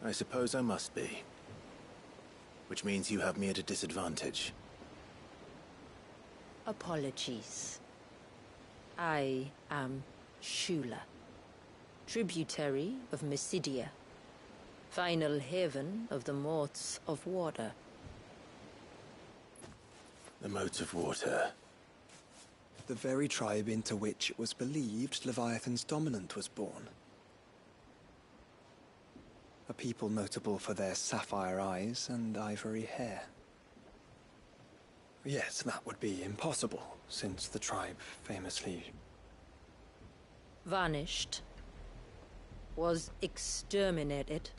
I suppose I must be. Which means you have me at a disadvantage. Apologies. I am Shula, tributary of Mysidia, final haven of the Motes of Water. The Motes of Water. The very tribe into which it was believed Leviathan's dominant was born. A people notable for their sapphire eyes and ivory hair. Yes, that would be impossible, since the tribe famously... vanished. Was exterminated.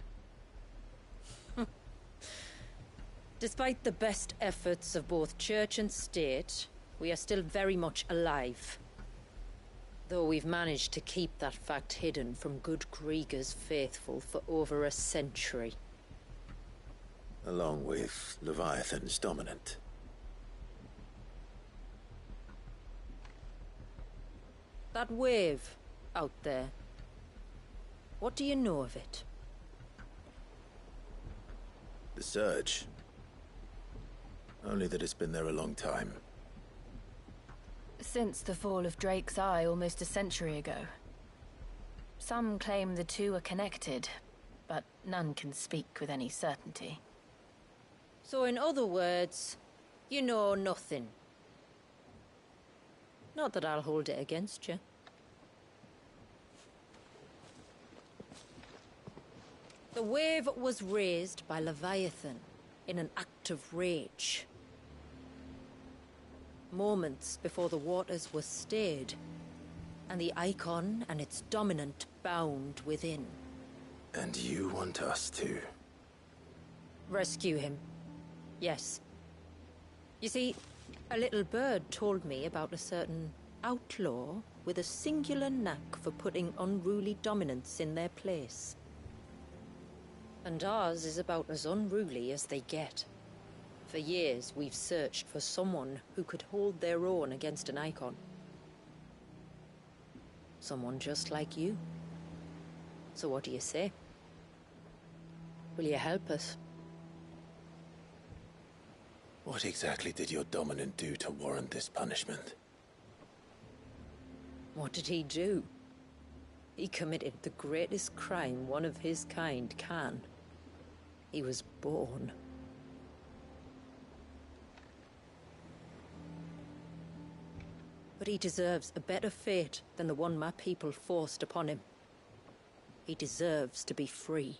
Despite the best efforts of both church and state, we are still very much alive. Though we've managed to keep that fact hidden from good Krieger's faithful for over a century. Along with Leviathan's dominant. That wave out there. What do you know of it? The Surge. Only that it's been there a long time. Since the fall of Drake's Eye almost a century ago. Some claim the two are connected, but none can speak with any certainty. So in other words, you know nothing. Not that I'll hold it against you. The wave was raised by Leviathan in an act of rage. Moments before the waters were stayed, and the Icon and its dominant bound within. And you want us to... rescue him. Yes. You see, a little bird told me about a certain outlaw with a singular knack for putting unruly dominants in their place. And ours is about as unruly as they get. For years, we've searched for someone who could hold their own against an Icon. Someone just like you. So what do you say? Will you help us? What exactly did your dominant do to warrant this punishment? What did he do? He committed the greatest crime one of his kind can. He was born. But he deserves a better fate than the one my people forced upon him. He deserves to be free.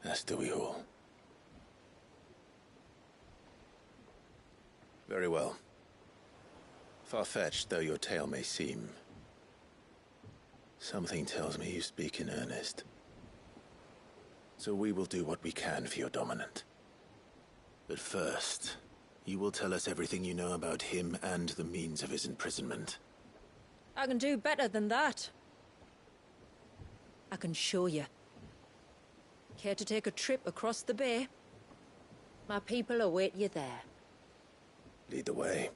As do we all. Very well. Far-fetched though your tale may seem, something tells me you speak in earnest. So we will do what we can for your dominant. But first, you will tell us everything you know about him and the means of his imprisonment. I can do better than that. I can show you. Care to take a trip across the bay? My people await you there. Lead the way.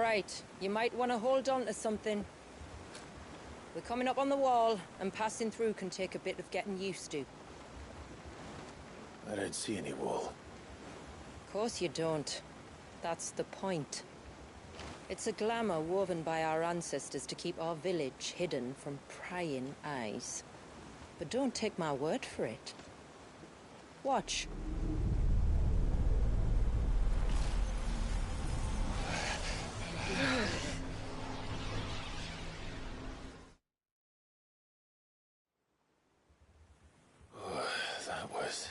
right. You might want to hold on to something. We're coming up on the wall, and passing through can take a bit of getting used to. I don't see any wall. Of course you don't. That's the point. It's a glamour woven by our ancestors to keep our village hidden from prying eyes. But don't take my word for it. Watch. That was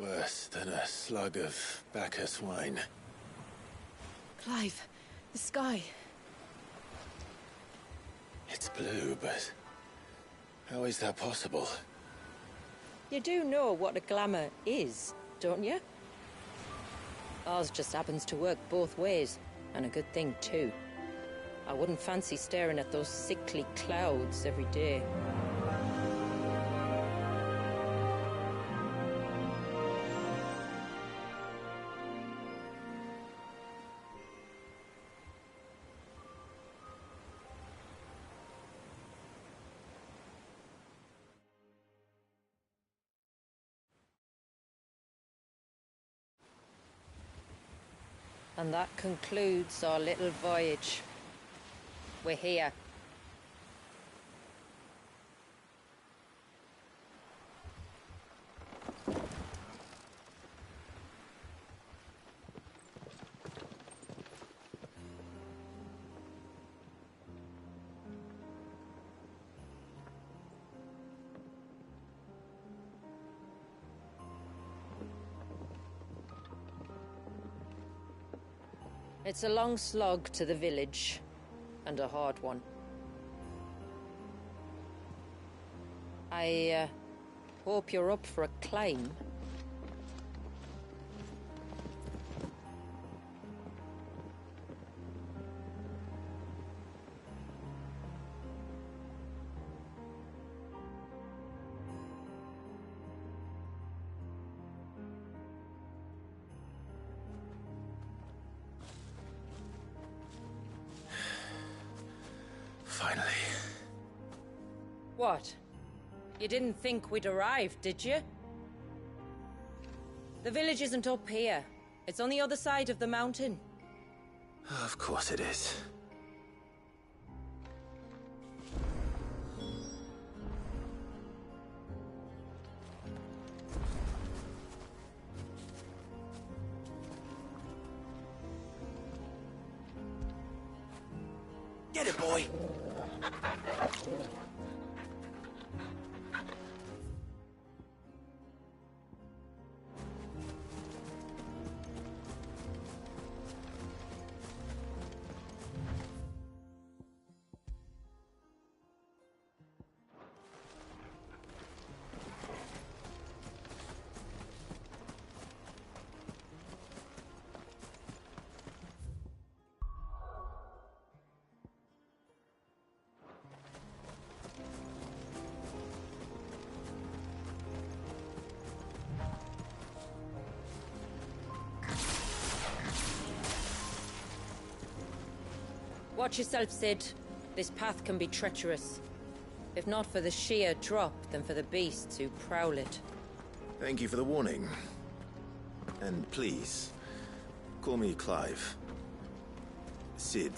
worse than a slug of Bacchus wine. Clive, the sky. It's blue, but how is that possible? You do know what a glamour is, don't you? Ours just happens to work both ways, and a good thing too. I wouldn't fancy staring at those sickly clouds every day. And that concludes our little voyage. We're here. It's a long slog to the village, and a hard one. I hope you're up for a climb. Finally. What? You didn't think we'd arrived, did you? The village isn't up here. It's on the other side of the mountain. Of course it is. Get it, boy! Watch yourself, Sid. This path can be treacherous. If not for the sheer drop, then for the beasts who prowl it. Thank you for the warning. And please, call me Clive. Sid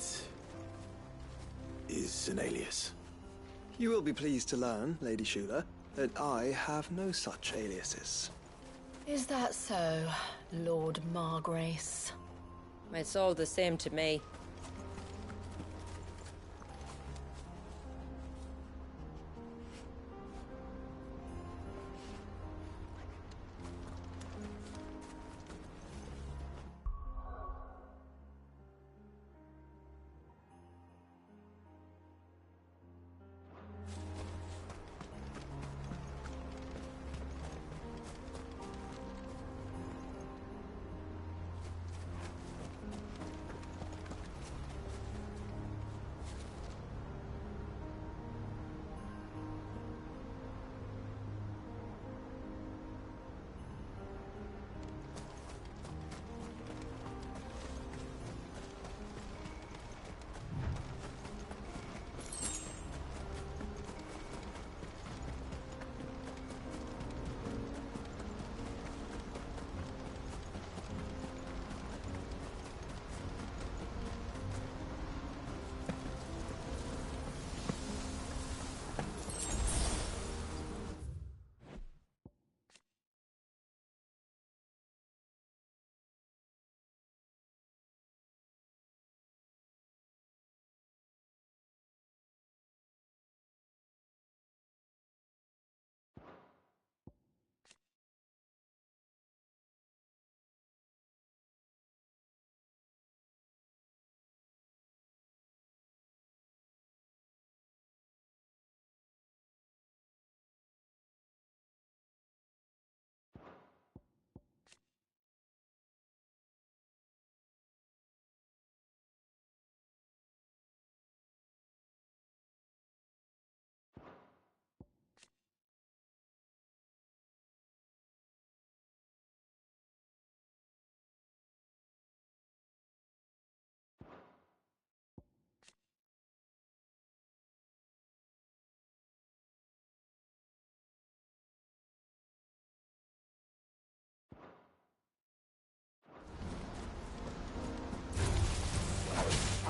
is an alias. You will be pleased to learn, Lady Shula, that I have no such aliases. Is that so, Lord Margrace? It's all the same to me.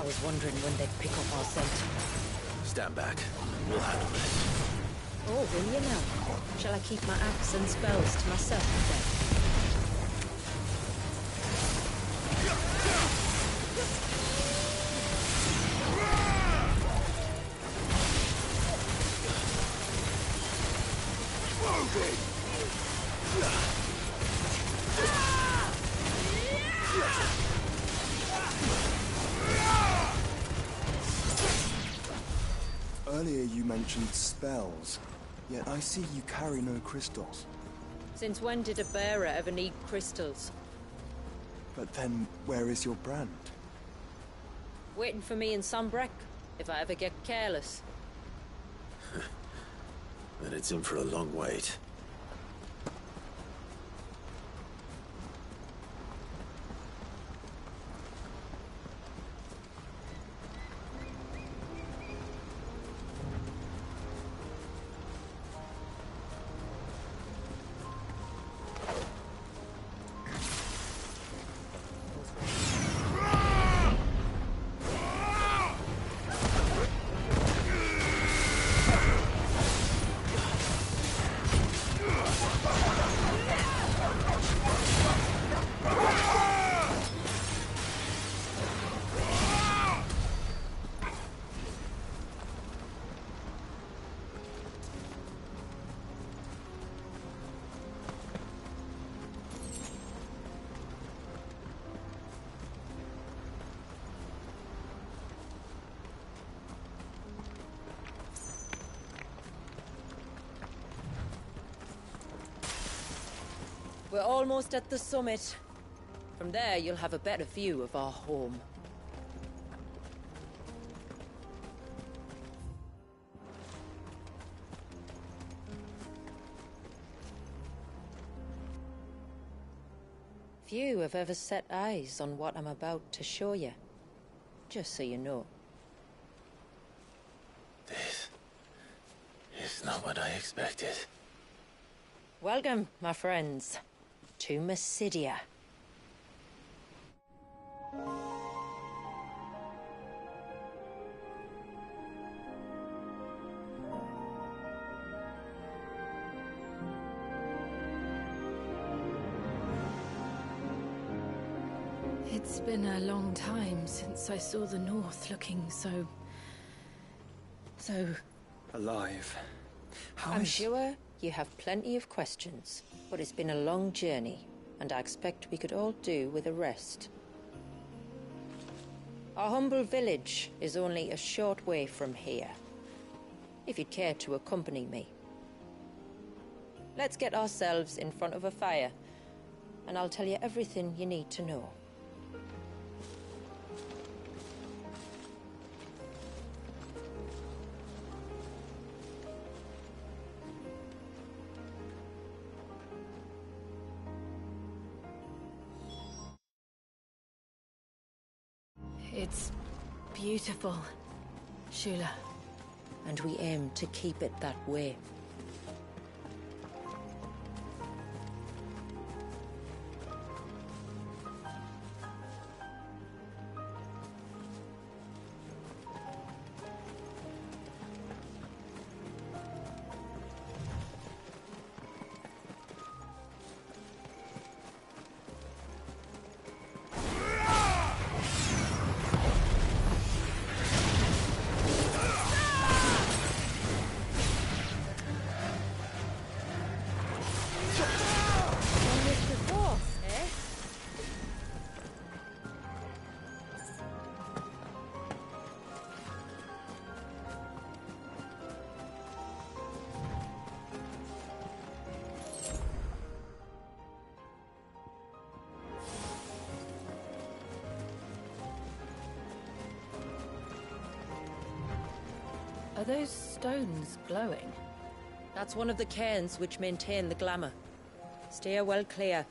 was wondering when they'd pick up our scent. Stand back. We'll handle this. Oh, will you now? Shall I keep my axe and spells to myself then? Earlier you mentioned spells, yet I see you carry no crystals. Since when did a bearer ever need crystals? But then, where is your brand? Waiting for me in Sombrek, if I ever get careless. Then it's in for a long wait. We're almost at the summit. From there, you'll have a better view of our home. Few have ever set eyes on what I'm about to show you. Just so you know. This is not what I expected. Welcome, my friends, to Mysidia. It's been a long time since I saw the North looking so Alive. I'm sure you have plenty of questions, but it's been a long journey, and I expect we could all do with a rest. Our humble village is only a short way from here, if you'd care to accompany me. Let's get ourselves in front of a fire, and I'll tell you everything you need to know. It's beautiful, Shula. And we aim to keep it that way. Are those stones glowing? That's one of the cairns which maintain the glamour. Steer well clear.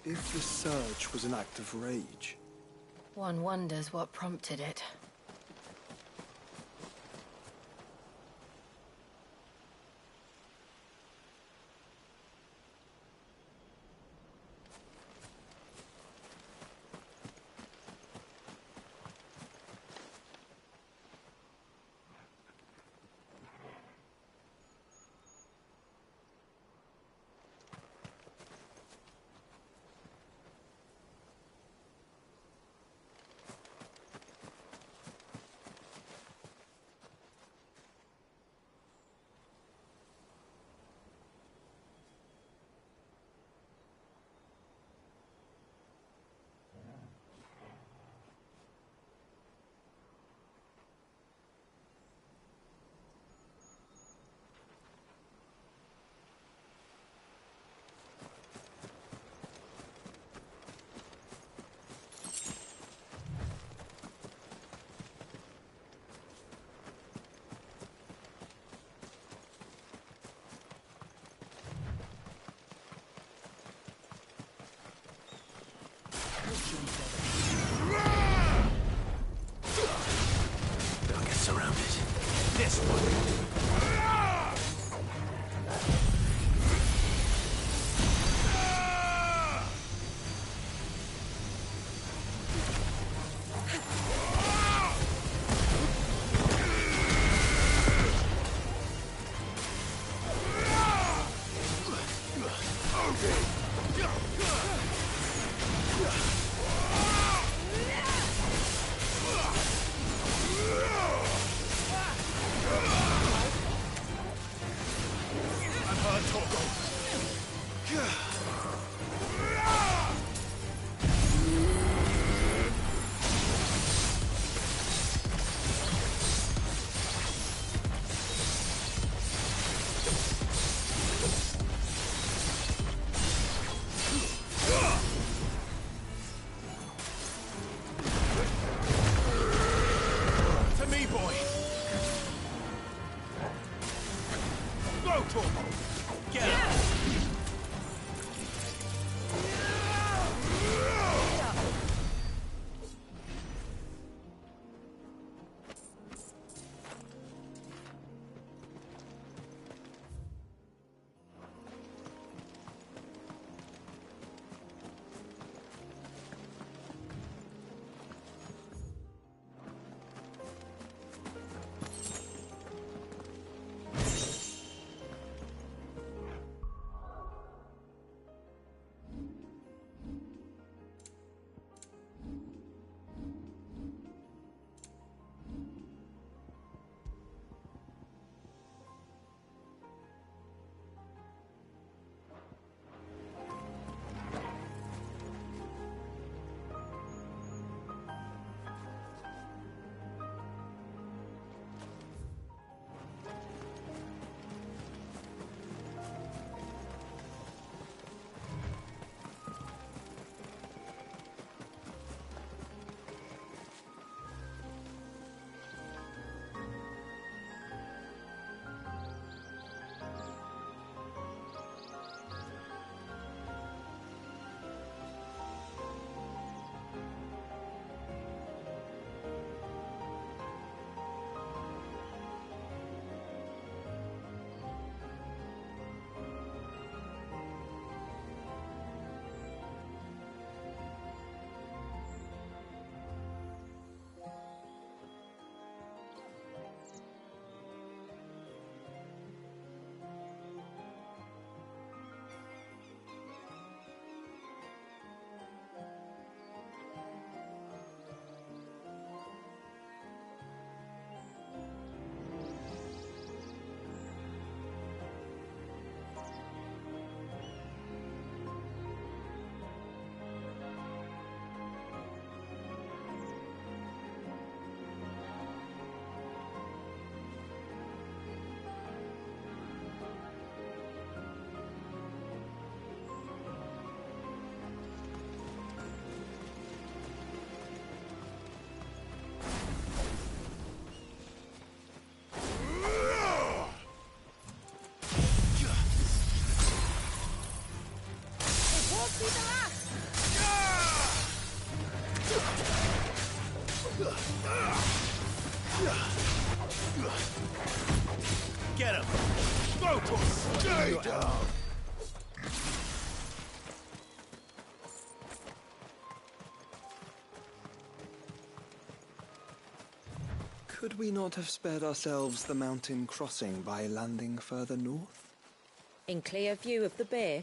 If the surge was an act of rage, One wonders what prompted it. They'll get surrounded. This one. Get him! Focus! Stay down! Could we not have spared ourselves the mountain crossing by landing further north? In clear view of the bay?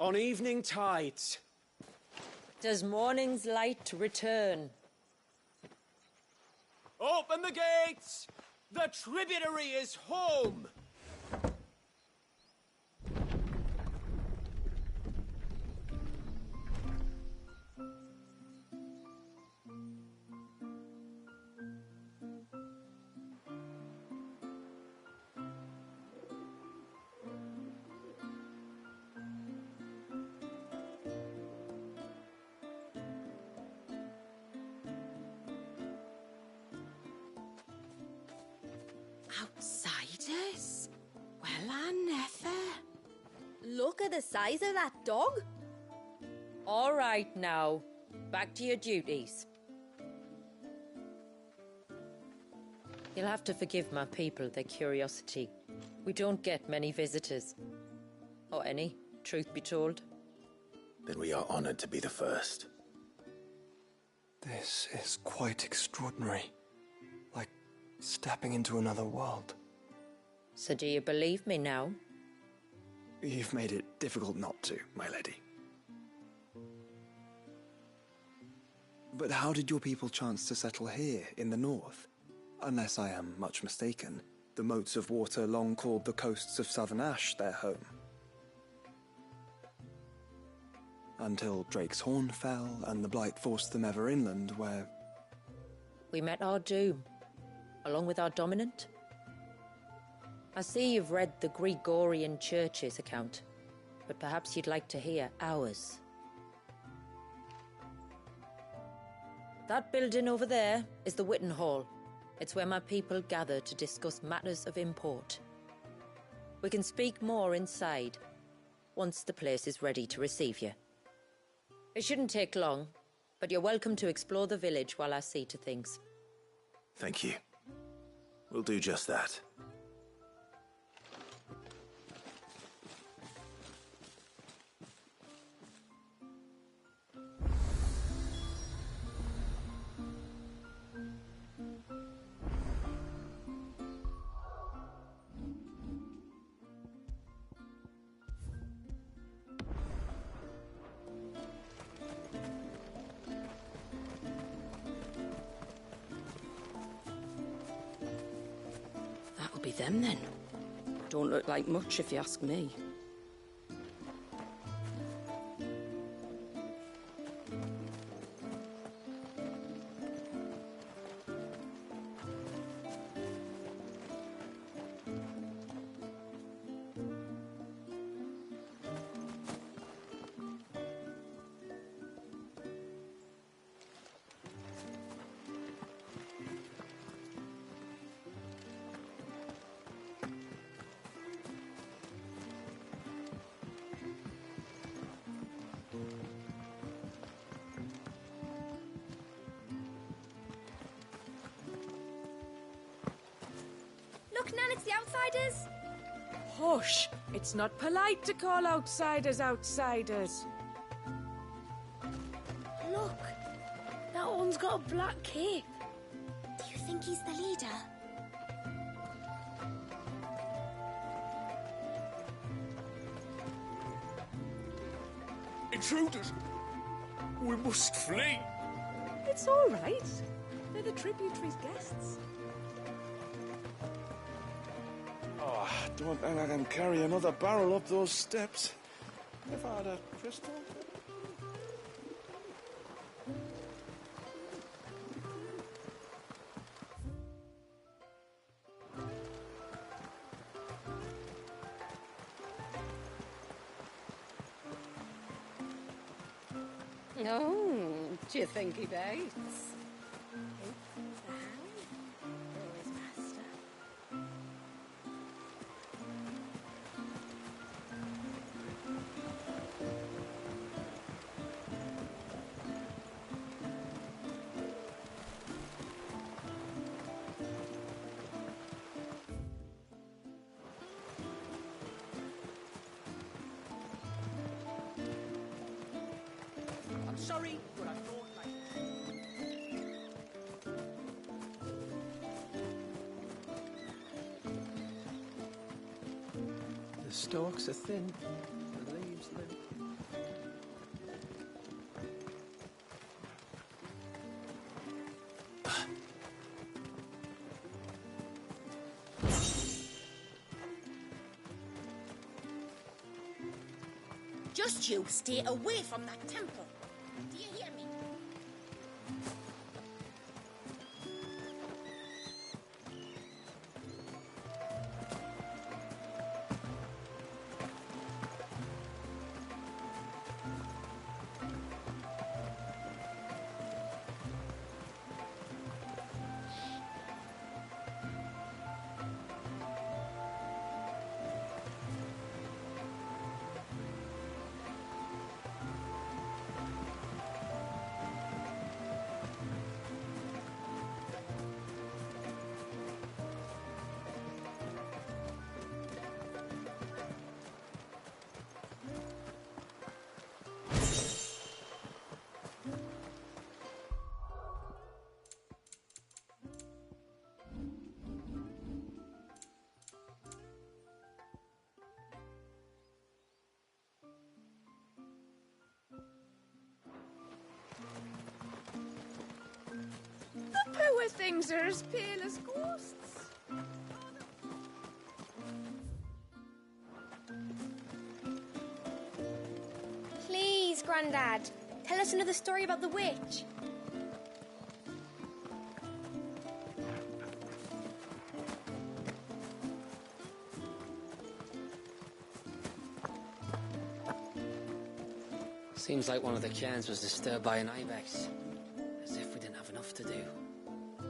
on evening tides. Does morning's light return? Open the gates! The tributary is home! Outsiders? Well, I never. Look at the size of that dog. All right now, back to your duties. You'll have to forgive my people their curiosity. We don't get many visitors. Or any, truth be told. Then we are honored to be the first. This is quite extraordinary. Like stepping into another world. So do you believe me now? You've made it difficult not to, my lady. But how did your people chance to settle here in the north? Unless I am much mistaken, the moats of water long called the coasts of Southern Ash their home. Until Drake's Horn fell and the Blight forced them ever inland, where... We met our doom, along with our dominant. I see you've read the Gregorian Church's account, but perhaps you'd like to hear ours. That building over there is the Witten Hall. It's where my people gather to discuss matters of import. We can speak more inside, once the place is ready to receive you. It shouldn't take long, but you're welcome to explore the village while I see to things. Thank you. We'll do just that. That'll be them then. Don't look like much if you ask me. Look, Nan, it's the outsiders. Hush! It's not polite to call outsiders outsiders. Look, that one's got a black cape. Do you think he's the leader? Intruders! We must flee! It's all right. They're the tributary's guests. Oh, don't think I can carry another barrel up those steps. If I had a crystal... Oh, do you think he bites? I'm sorry, but I thought like... The stalks are thin, the leaves limp. Just you stay away from that temple. Do you hear me? Poor things are as pale as ghosts. Please, Grandad, tell us another story about the witch. Seems like one of the cairns was disturbed by an ibex. As if we didn't have enough to do.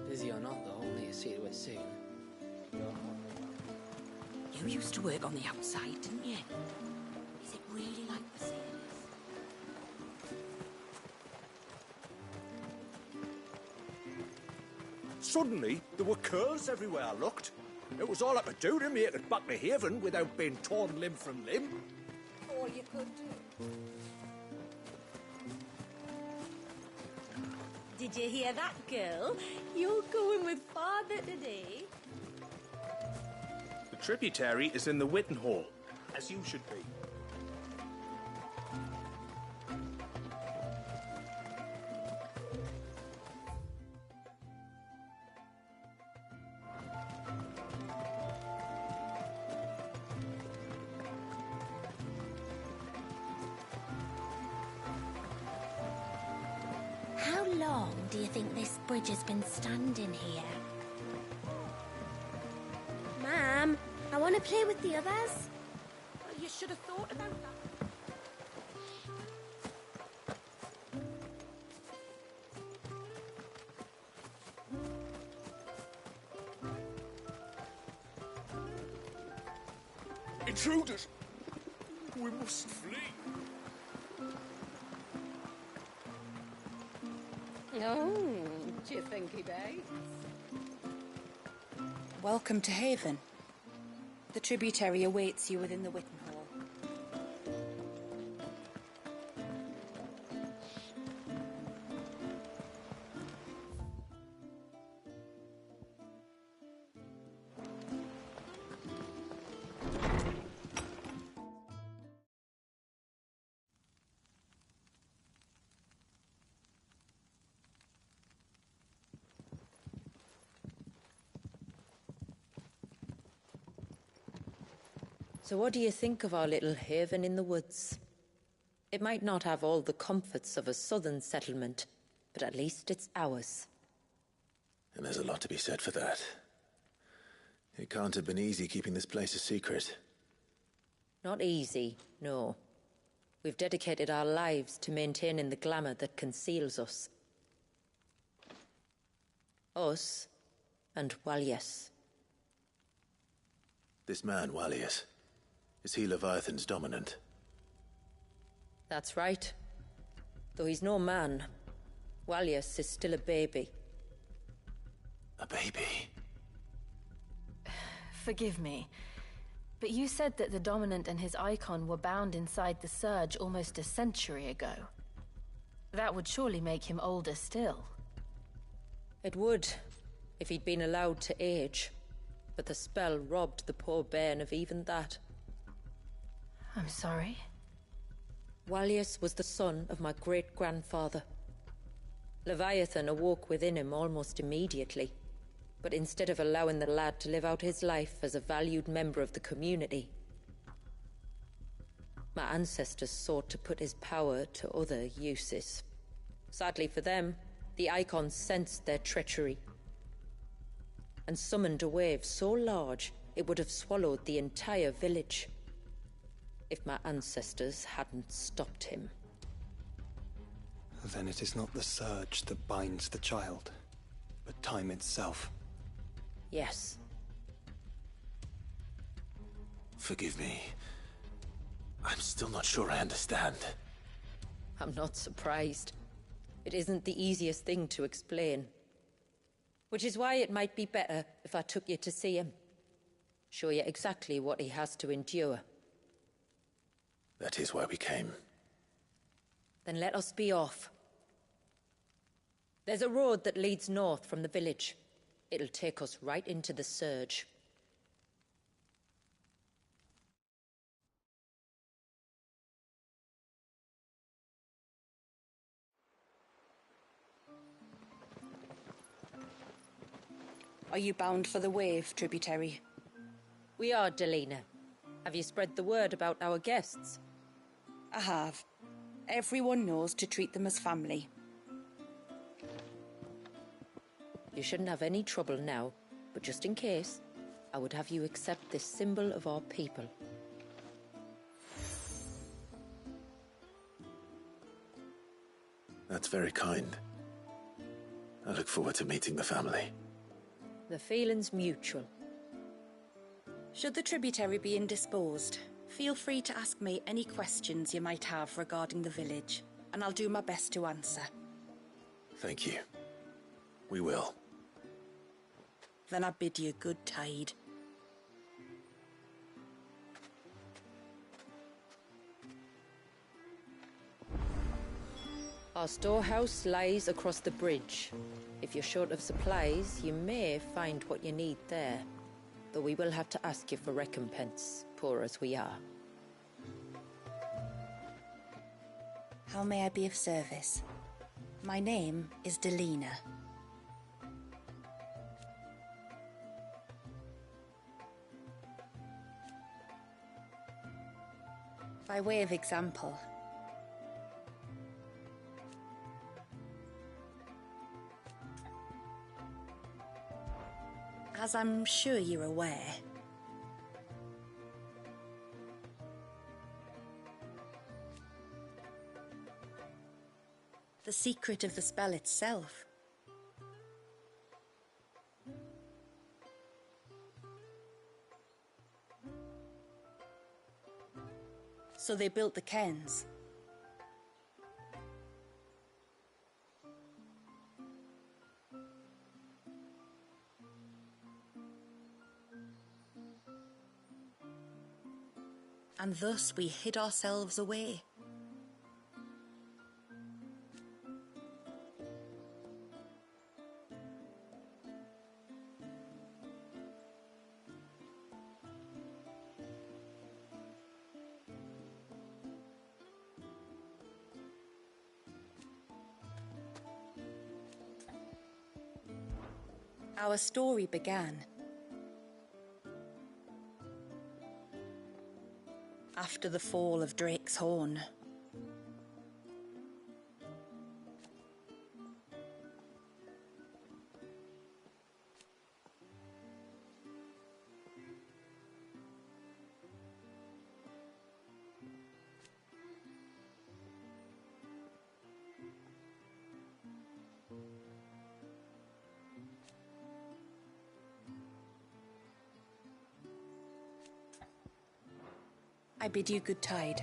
Busy or not, though, we'll need to see to it soon. You used to work on the outside, didn't you? Is it really like the sailors? Suddenly, there were curls everywhere I looked. It was all I could do to make it back to Haven without being torn limb from limb. All you could do. Did you hear that, girl? You're going with father today. The tributary is in the Witten Hall, as you should be. How long do you think this bridge has been standing here? Ma'am, I want to play with the others. Well, you should have thought about that. Intruders! We must flee. Oh, do you think he bites? Welcome to Haven. The tributary awaits you within the Witten Hall. So what do you think of our little haven in the woods? It might not have all the comforts of a southern settlement, but at least it's ours. And there's a lot to be said for that. It can't have been easy keeping this place a secret. Not easy, no. We've dedicated our lives to maintaining the glamour that conceals us. Us and Walyas. This man, Walyas, is he Leviathan's dominant? That's right. Though he's no man, Walyas is still a baby. A baby? Forgive me, but you said that the Dominant and his icon were bound inside the Surge almost a century ago. That would surely make him older still. It would, if he'd been allowed to age. But the spell robbed the poor bairn of even that. I'm sorry. Walyas was the son of my great-grandfather. Leviathan awoke within him almost immediately. But instead of allowing the lad to live out his life as a valued member of the community, My ancestors sought to put his power to other uses. Sadly for them, the Icons sensed their treachery and summoned a wave so large it would have swallowed the entire village if my ancestors hadn't stopped him. Then it is not the surge that binds the child, but time itself. Yes. Forgive me. I'm still not sure I understand. I'm not surprised. It isn't the easiest thing to explain. Which is why it might be better if I took you to see him. Show you exactly what he has to endure. That is why we came. Then let us be off. There's a road that leads north from the village. It'll take us right into the surge. Are you bound for the wave, tributary? We are, Delina. Have you spread the word about our guests? I have. Everyone knows to treat them as family. You shouldn't have any trouble now, but just in case, I would have you accept this symbol of our people. That's very kind. I look forward to meeting the family. The feeling's mutual. Should the tributary be indisposed, feel free to ask me any questions you might have regarding the village, and I'll do my best to answer. Thank you. We will. Then I bid you good tide. Our storehouse lies across the bridge. If you're short of supplies, you may find what you need there. Though we will have to ask you for recompense, poor as we are. How may I be of service? My name is Delina. By way of example, as I'm sure you're aware, the secret of the spell itself so they built the cairns. And thus we hid ourselves away. Our story began after the fall of Drake's Horn. I bid you good tide.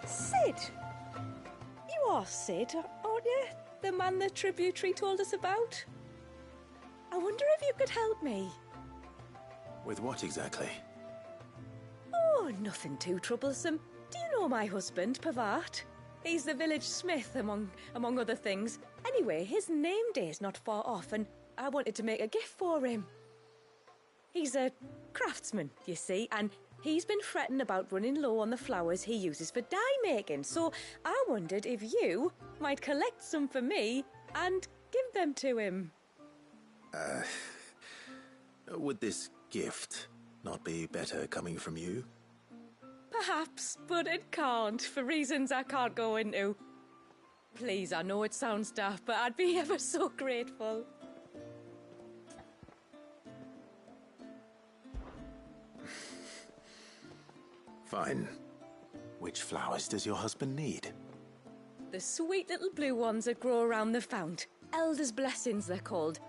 Sid! You are Sid, aren't you? The man the tributary told us about? I wonder if you could help me. With what exactly? Oh, nothing too troublesome. Do you know my husband, Pavat? He's the village smith, among other things. Anyway, his name day's not far off, and I wanted to make a gift for him. He's a craftsman, you see, and He's been fretting about running low on the flowers he uses for dye making, so I wondered if you might collect some for me and give them to him. Would this gift not be better coming from you? Perhaps, but it can't, for reasons I can't go into. Please, I know it sounds daft, but I'd be ever so grateful. Fine. Which flowers does your husband need? The sweet little blue ones that grow around the fount. Elder's blessings, they're called.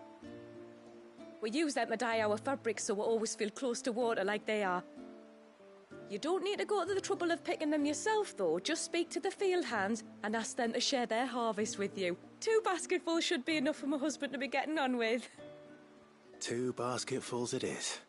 We use them to dye our fabrics so we always feel close to water like they are. You don't need to go to the trouble of picking them yourself, though. Just speak to the field hands and ask them to share their harvest with you. 2 basketfuls should be enough for my husband to be getting on with. 2 basketfuls it is.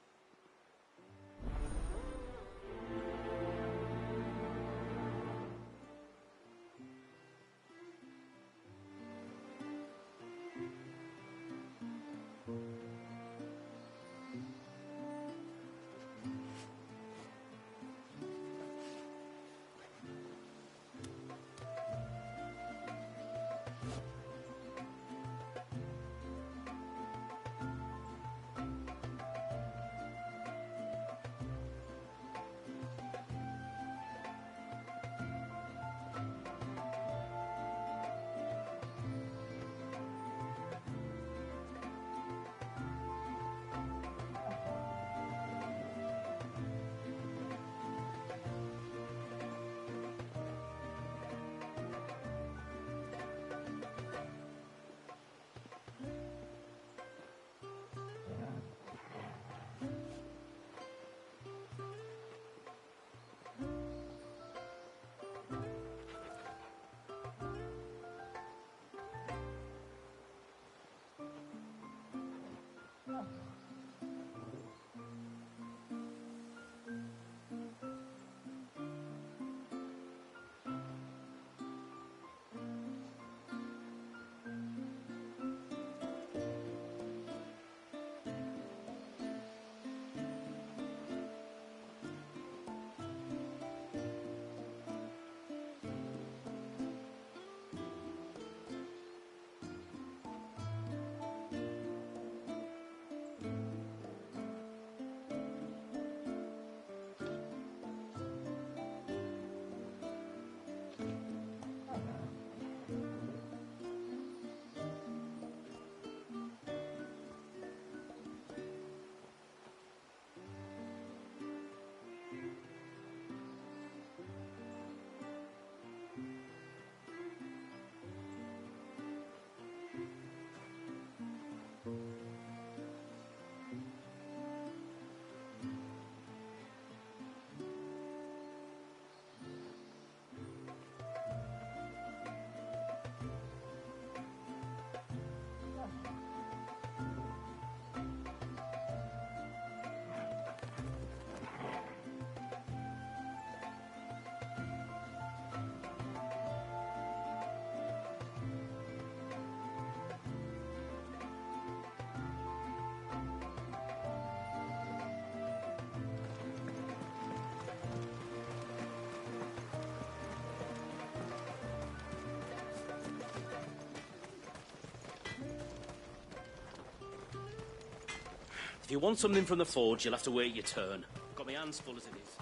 If you want something from the forge, you'll have to wait your turn. Got my hands full as it is.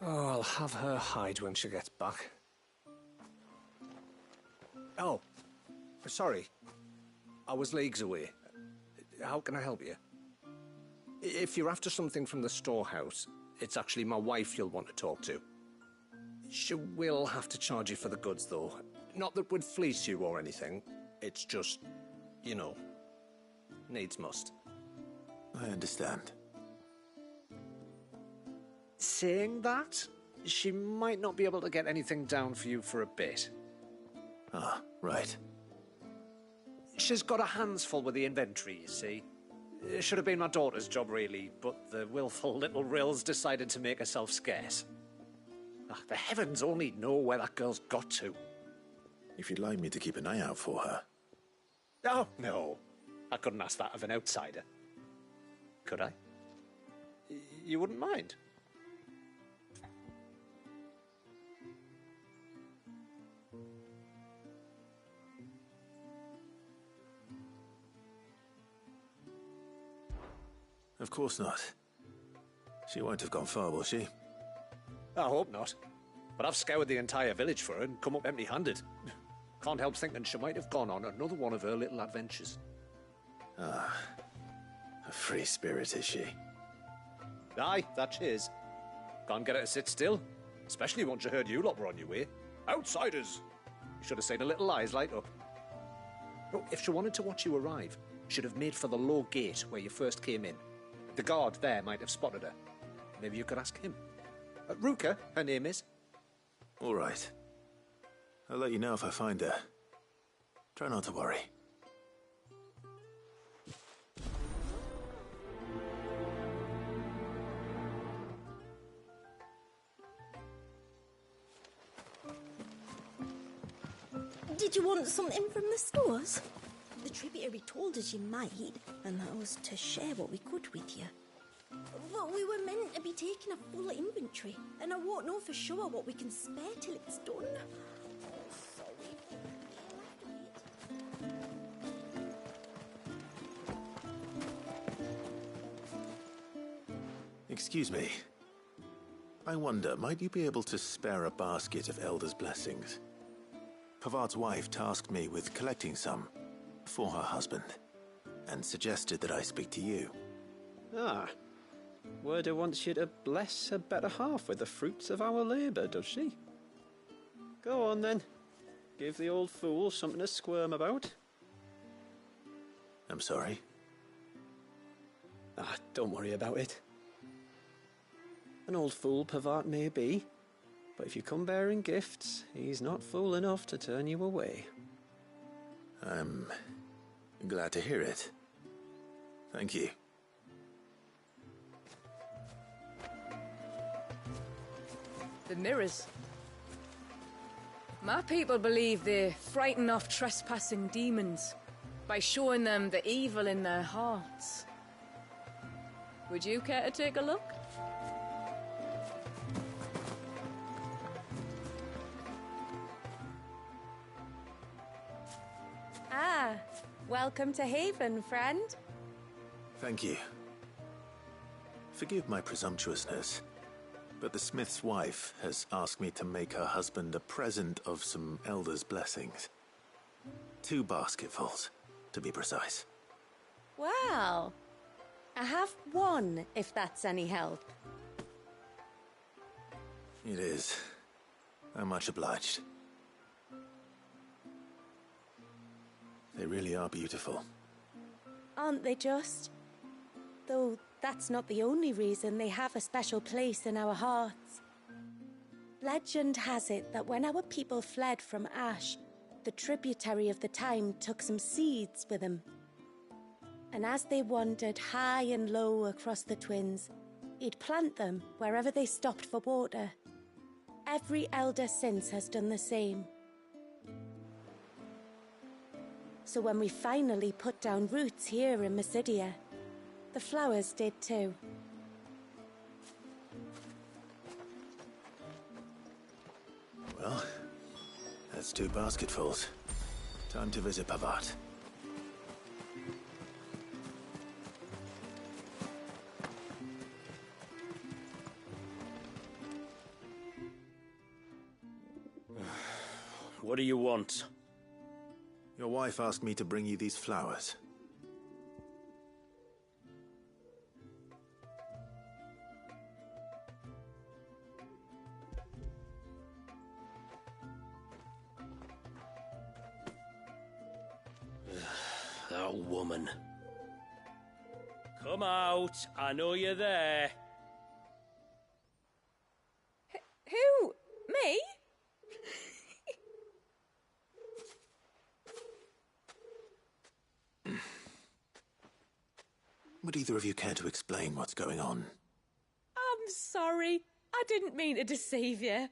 Oh, I'll have her hide when she gets back. Oh, sorry. I was leagues away. How can I help you? If you're after something from the storehouse, it's actually my wife you'll want to talk to. She will have to charge you for the goods, though. Not that we'd fleece you or anything. It's just, you know, needs must. I understand. Saying that, she might not be able to get anything down for you for a bit. Ah, right. She's got her hands full with the inventory, you see. It should have been my daughter's job, really, but the willful little Rills decided to make herself scarce. The heavens only know where that girl's got to. If you'd like me to keep an eye out for her. Oh, no. I couldn't ask that of an outsider. Could I? You wouldn't mind? Of course not. She won't have gone far, will she? I hope not. But I've scoured the entire village for her and come up empty-handed. Can't help thinking she might have gone on another one of her little adventures. Ah, a free spirit, is she? Aye, that she is. Can't get her to sit still, especially once you heard you lot were on your way. Outsiders! You should have seen her little eyes light up. Oh, if she wanted to watch you arrive, she'd have made for the low gate where you first came in. The guard there might have spotted her. Maybe you could ask him. Ruka, her name is. All right. I'll let you know if I find her. Try not to worry. Did you want something from the stores? The tributary told us you might, and that was to share what we could with you. But we were meant to be taking a full inventory, and I won't know for sure what we can spare till it's done. Excuse me. I wonder, might you be able to spare a basket of Elder's blessings? Pavart's wife tasked me with collecting some for her husband, and suggested that I speak to you. Ah. Werda wants you to bless her better half with the fruits of our labour, does she? Go on then. Give the old fool something to squirm about. I'm sorry? Ah, don't worry about it. An old fool Pavart may be, but if you come bearing gifts, he's not fool enough to turn you away. I'm glad to hear it. Thank you. The mirrors. My people believe they frighten off trespassing demons by showing them the evil in their hearts. Would you care to take a look? Ah, welcome to Haven, friend. Thank you. Forgive my presumptuousness, but the smith's wife has asked me to make her husband a present of some Elder's blessings. 2 basketfuls, to be precise. Well, I have one, if that's any help. It is. I'm much obliged. They really are beautiful. Aren't they just? Though that's not the only reason they have a special place in our hearts. Legend has it that when our people fled from Ash, the tributary of the time took some seeds with them. And as they wandered high and low across the Twins, he'd plant them wherever they stopped for water. Every elder since has done the same. So when we finally put down roots here in Mysidia, the flowers did too. Well, that's 2 basketfuls. Time to visit Pavart. What do you want? Your wife asked me to bring you these flowers. That woman. Come out. I know you're there. Who? Me? Would either of you care to explain what's going on? I'm sorry. I didn't mean to deceive you.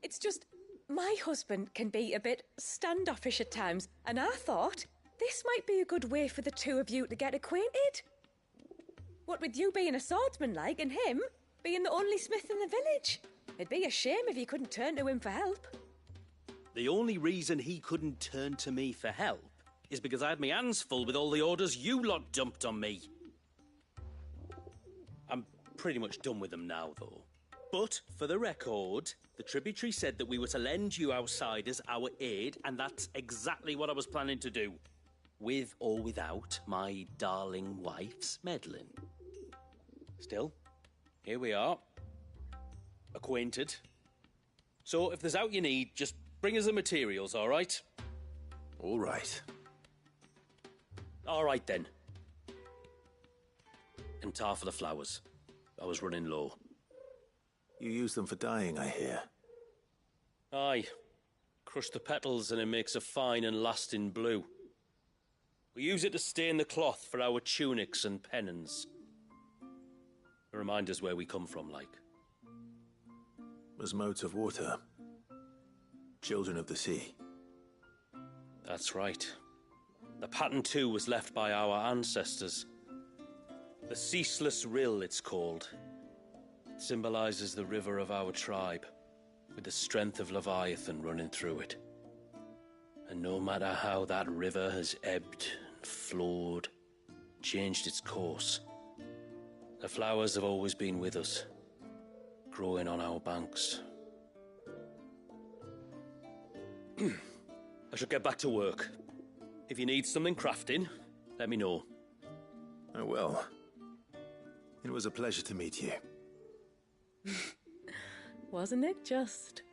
It's just, my husband can be a bit standoffish at times, and I thought This might be a good way for the two of you to get acquainted. What with you being a swordsman like, and him being the only smith in the village. It'd be a shame if you couldn't turn to him for help. The only reason he couldn't turn to me for help is because I had my hands full with all the orders you lot dumped on me. I'm pretty much done with them now, though. But, for the record, the tributary said that we were to lend you outsiders our aid, and that's exactly what I was planning to do. With or without my darling wife's meddling. Still, here we are. Acquainted. So, if there's out you need, just bring us the materials, all right? All right. All right, then. And tar for the flowers. I was running low. You use them for dyeing, I hear. Aye. Crush the petals and it makes a fine and lasting blue. We use it to stain the cloth for our tunics and pennons. To remind us where we come from, like. As motes of water. Children of the sea. That's right. The pattern too was left by our ancestors. The Ceaseless Rill, it's called. It symbolizes the river of our tribe, with the strength of Leviathan running through it. And no matter how that river has ebbed and flowed, changed its course, the flowers have always been with us, growing on our banks. I should get back to work. If you need something crafting, let me know. I will. It was a pleasure to meet you. Wasn't it just?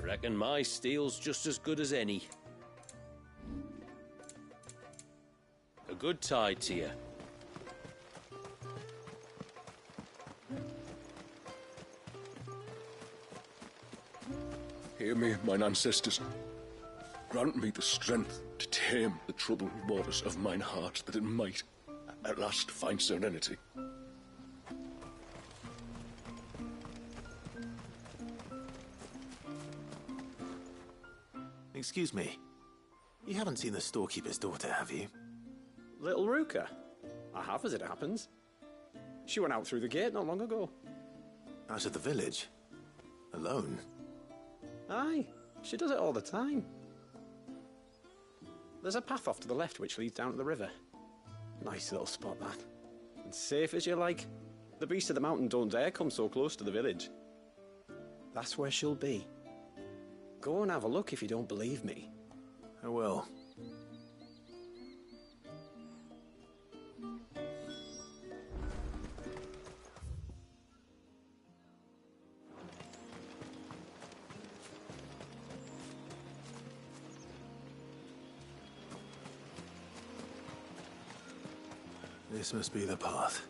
Reckon my steel's just as good as any. A good tide to you. Hear me, mine ancestors. Grant me the strength to tame the troubled waters of mine heart, that it might at last find serenity. Excuse me. You haven't seen the storekeeper's daughter, have you? Little Ruka? I have, as it happens. She went out through the gate not long ago. Out of the village? Alone? Aye, she does it all the time. There's a path off to the left which leads down to the river. Nice little spot, that. And safe as you like. The beasts of the mountain don't dare come so close to the village. That's where she'll be. Go and have a look if you don't believe me. I will. This must be the path.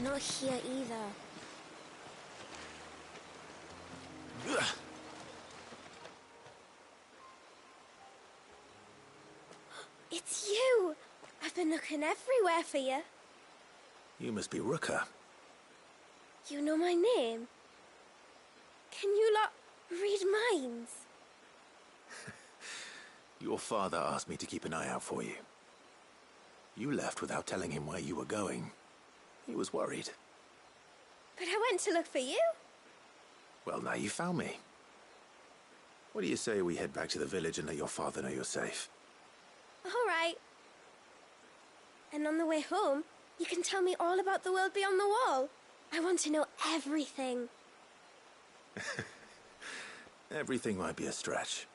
not here either. It's you! I've been looking everywhere for you. You must be Ruka. You know my name? Can you lot read minds? Your father asked me to keep an eye out for you. You left without telling him where you were going. He was worried. But I went to look for you. Well, now you found me. What do you say we head back to the village and let your father know you're safe? All right. And on the way home, you can tell me all about the world beyond the wall. I want to know everything. Everything might be a stretch.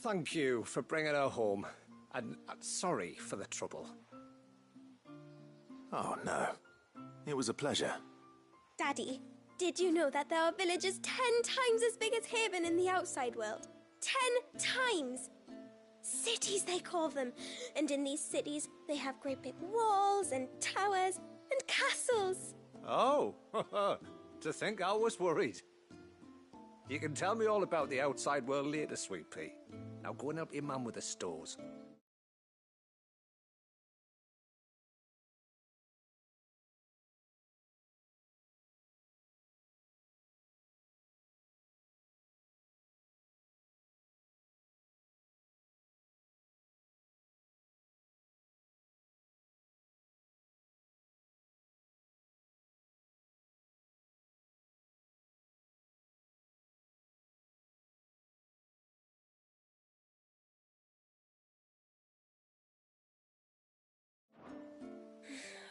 Thank you for bringing her home. And sorry for the trouble. Oh, no. It was a pleasure. Daddy, did you know that there are villages 10 times as big as Haven in the outside world? 10 times! Cities, they call them. And in these cities, they have great big walls and towers and castles. Oh, to think I was worried. You can tell me all about the outside world later, Sweet Pea. Now go and help your mum with the stores.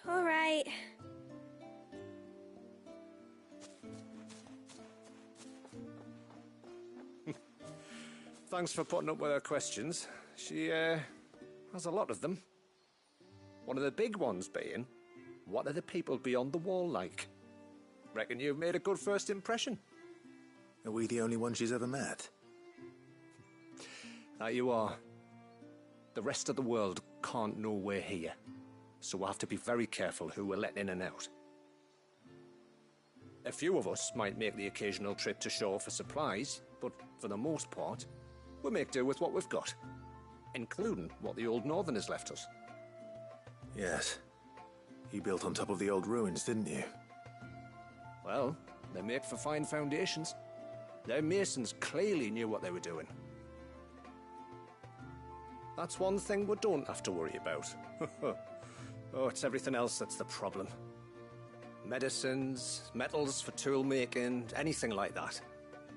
All right. Thanks for putting up with her questions. She, has a lot of them. One of the big ones being, what are the people beyond the wall like? Reckon you've made a good first impression. Are we the only one she's ever met? That you are. The rest of the world can't know we're here, so we'll have to be very careful who we're letting in and out. A few of us might make the occasional trip to shore for supplies, but for the most part, we'll make do with what we've got, including what the old Northerners left us. Yes. You built on top of the old ruins, didn't you? Well, they make for fine foundations. Their masons clearly knew what they were doing. That's one thing we don't have to worry about. Oh, it's everything else that's the problem. Medicines, metals for tool making, anything like that.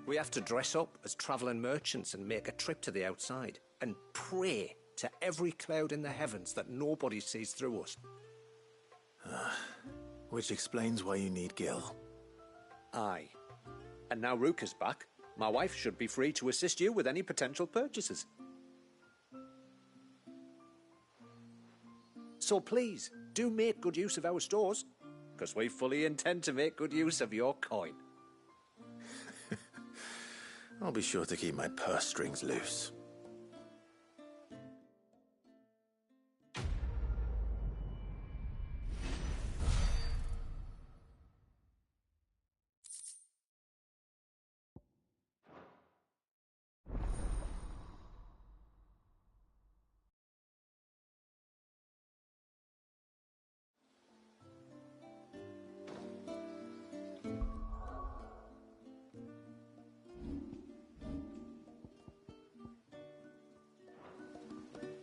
We have to dress up as travelling merchants and make a trip to the outside and pray to every cloud in the heavens that nobody sees through us. Which explains why you need Gil. Aye. And now Ruka's back, my wife should be free to assist you with any potential purchases. So please, do make good use of our stores, because we fully intend to make good use of your coin. I'll be sure to keep my purse strings loose.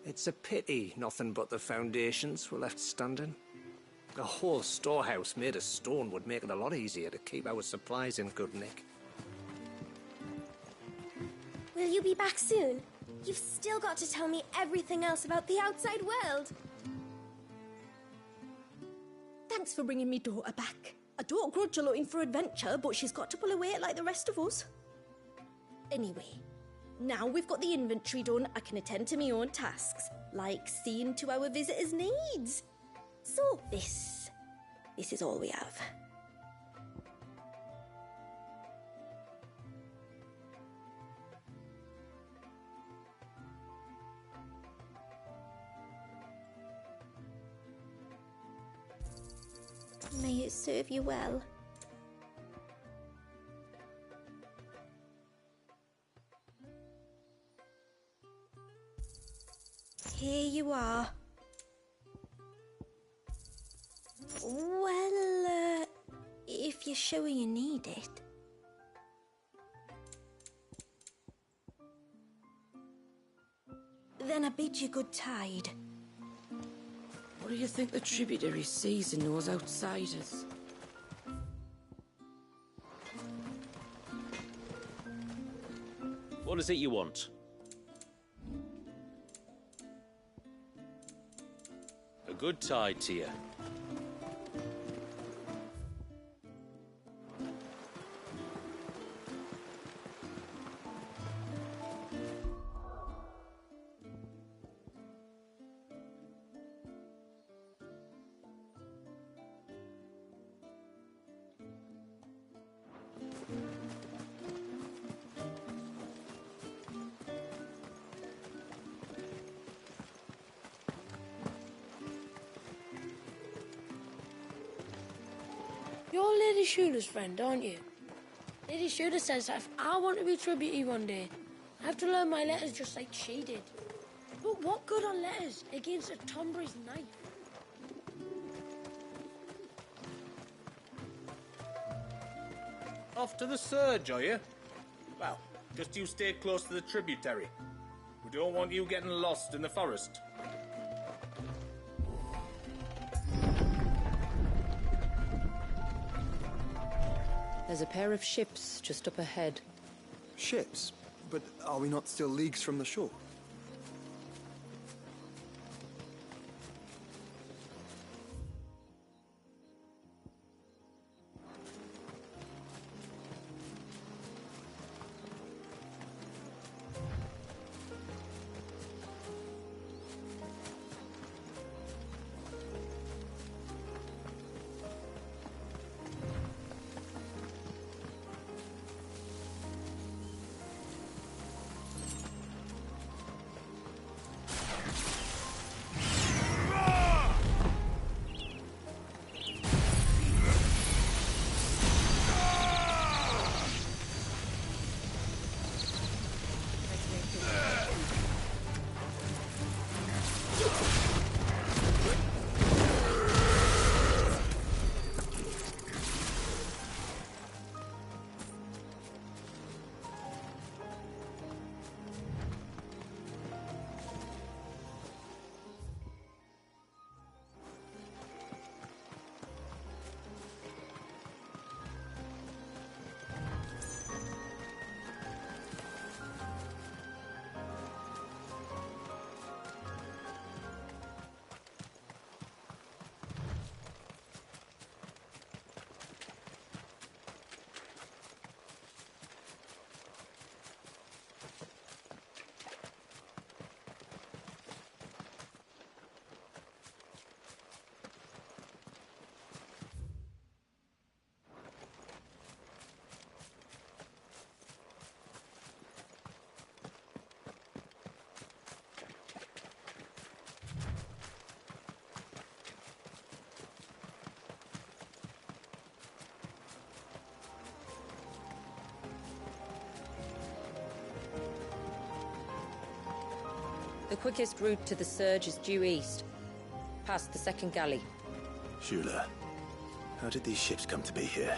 It's a pity nothing but the foundations were left standing. A whole storehouse made of stone would make it a lot easier to keep our supplies in good nick. Will you be back soon? You've still got to tell me everything else about the outside world. Thanks for bringing me daughter back. I don't grudge her looking for adventure, but she's got to pull her weight like the rest of us. Anyway, now we've got the inventory done, I can attend to my own tasks, like seeing to our visitors' needs. So this is all we have. May it serve you well. Here you are. Well, if you're sure you need it. Then I bid you good tide. What do you think the tributary sees in those outsiders? What is it you want? A good tide to you. You're Lady Shula's friend, aren't you? Lady Shula says that if I want to be tributary one day, I have to learn my letters just like she did. But what good are letters against a Tonbridge knife? Off to the surge, are you? Well, just you stay close to the tributary. We don't want you getting lost in the forest. There's a pair of ships just up ahead. Ships? But are we not still leagues from the shore? The quickest route to the surge is due east, past the second galley. Shula, how did these ships come to be here?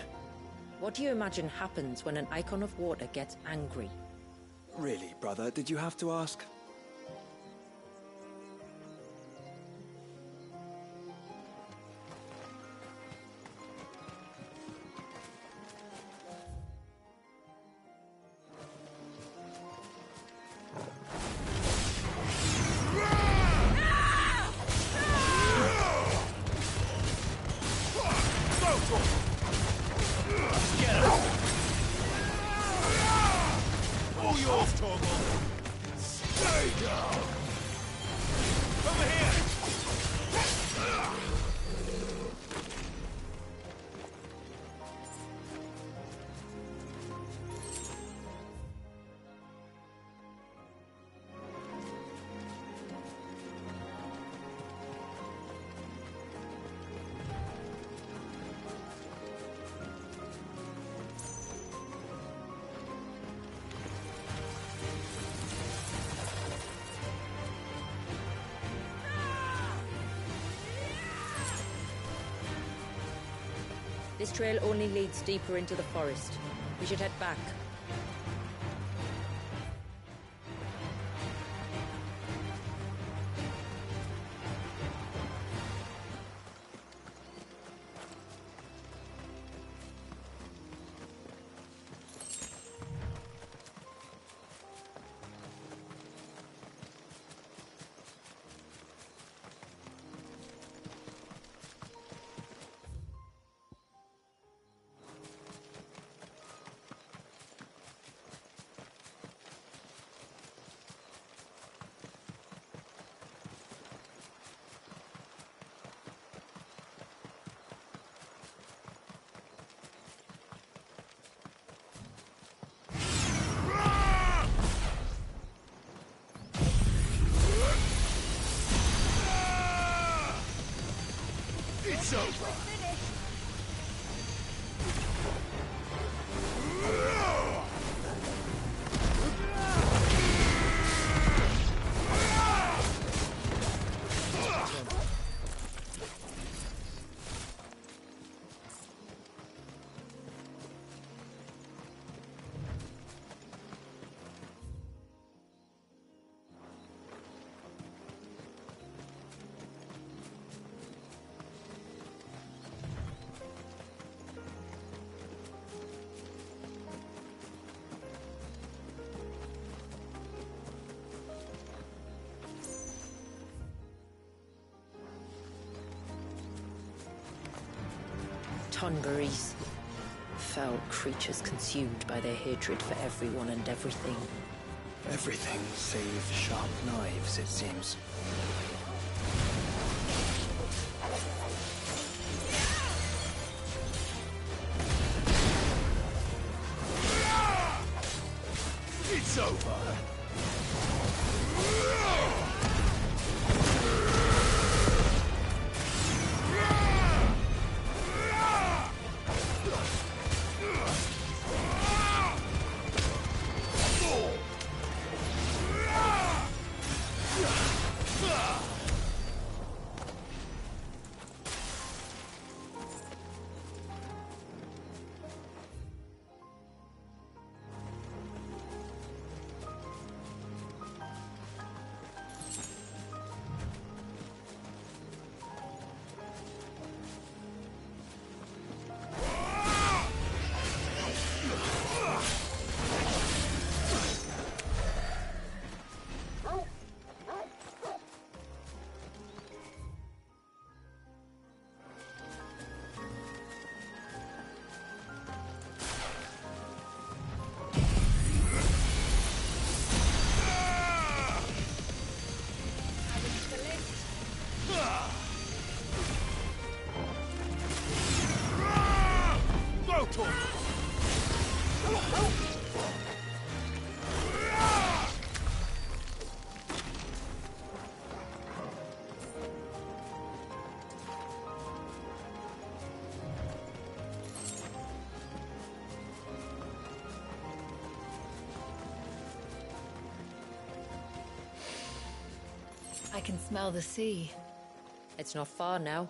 What do you imagine happens when an Icon of Water gets angry? Really, brother, did you have to ask? This trail only leads deeper into the forest. We should head back. It's over! Tonberries. Foul creatures consumed by their hatred for everyone and everything. Everything save sharp knives, it seems. It's over! I can smell the sea. It's not far now.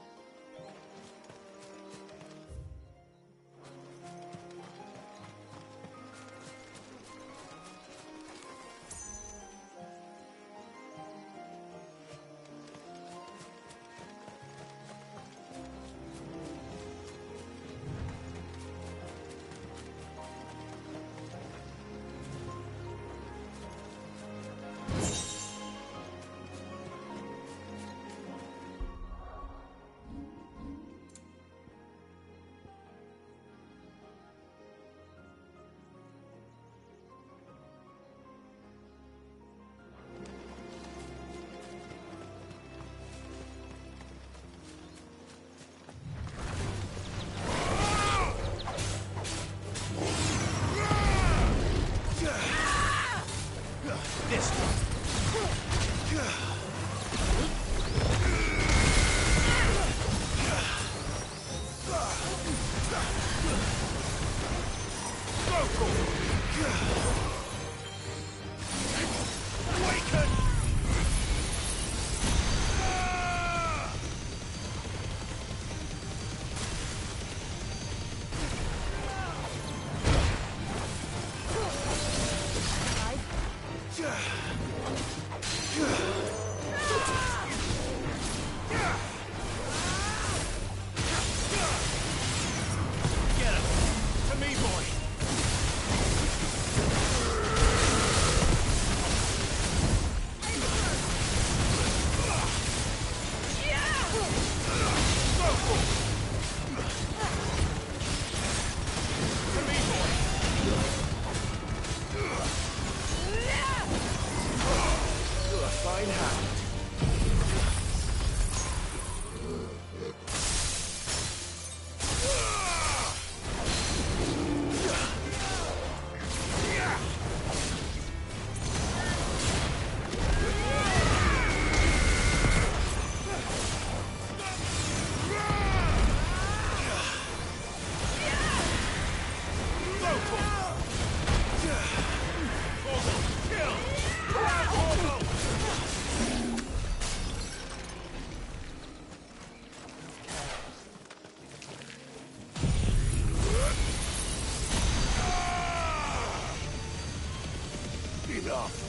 Enough.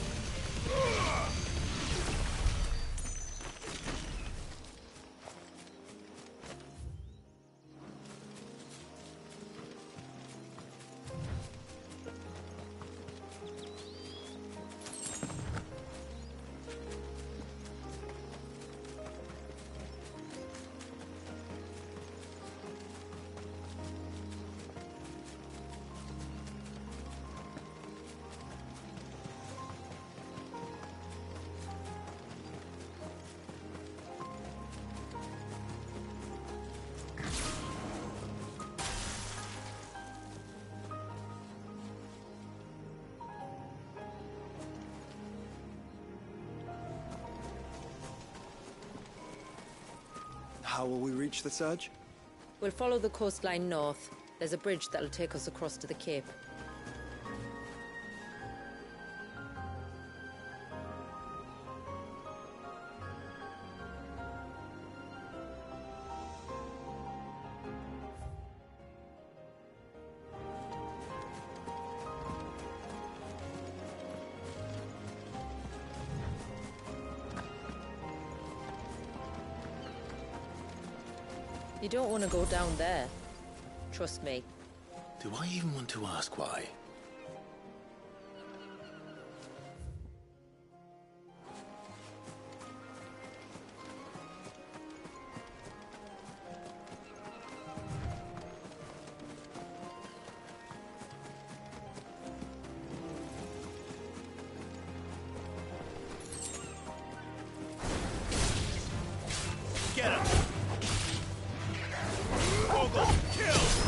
How will we reach the surge? We'll follow the coastline north. There's a bridge that'll take us across to the cape. You don't want to go down there. Trust me. Do I even want to ask why? Get him! Ogre, kill!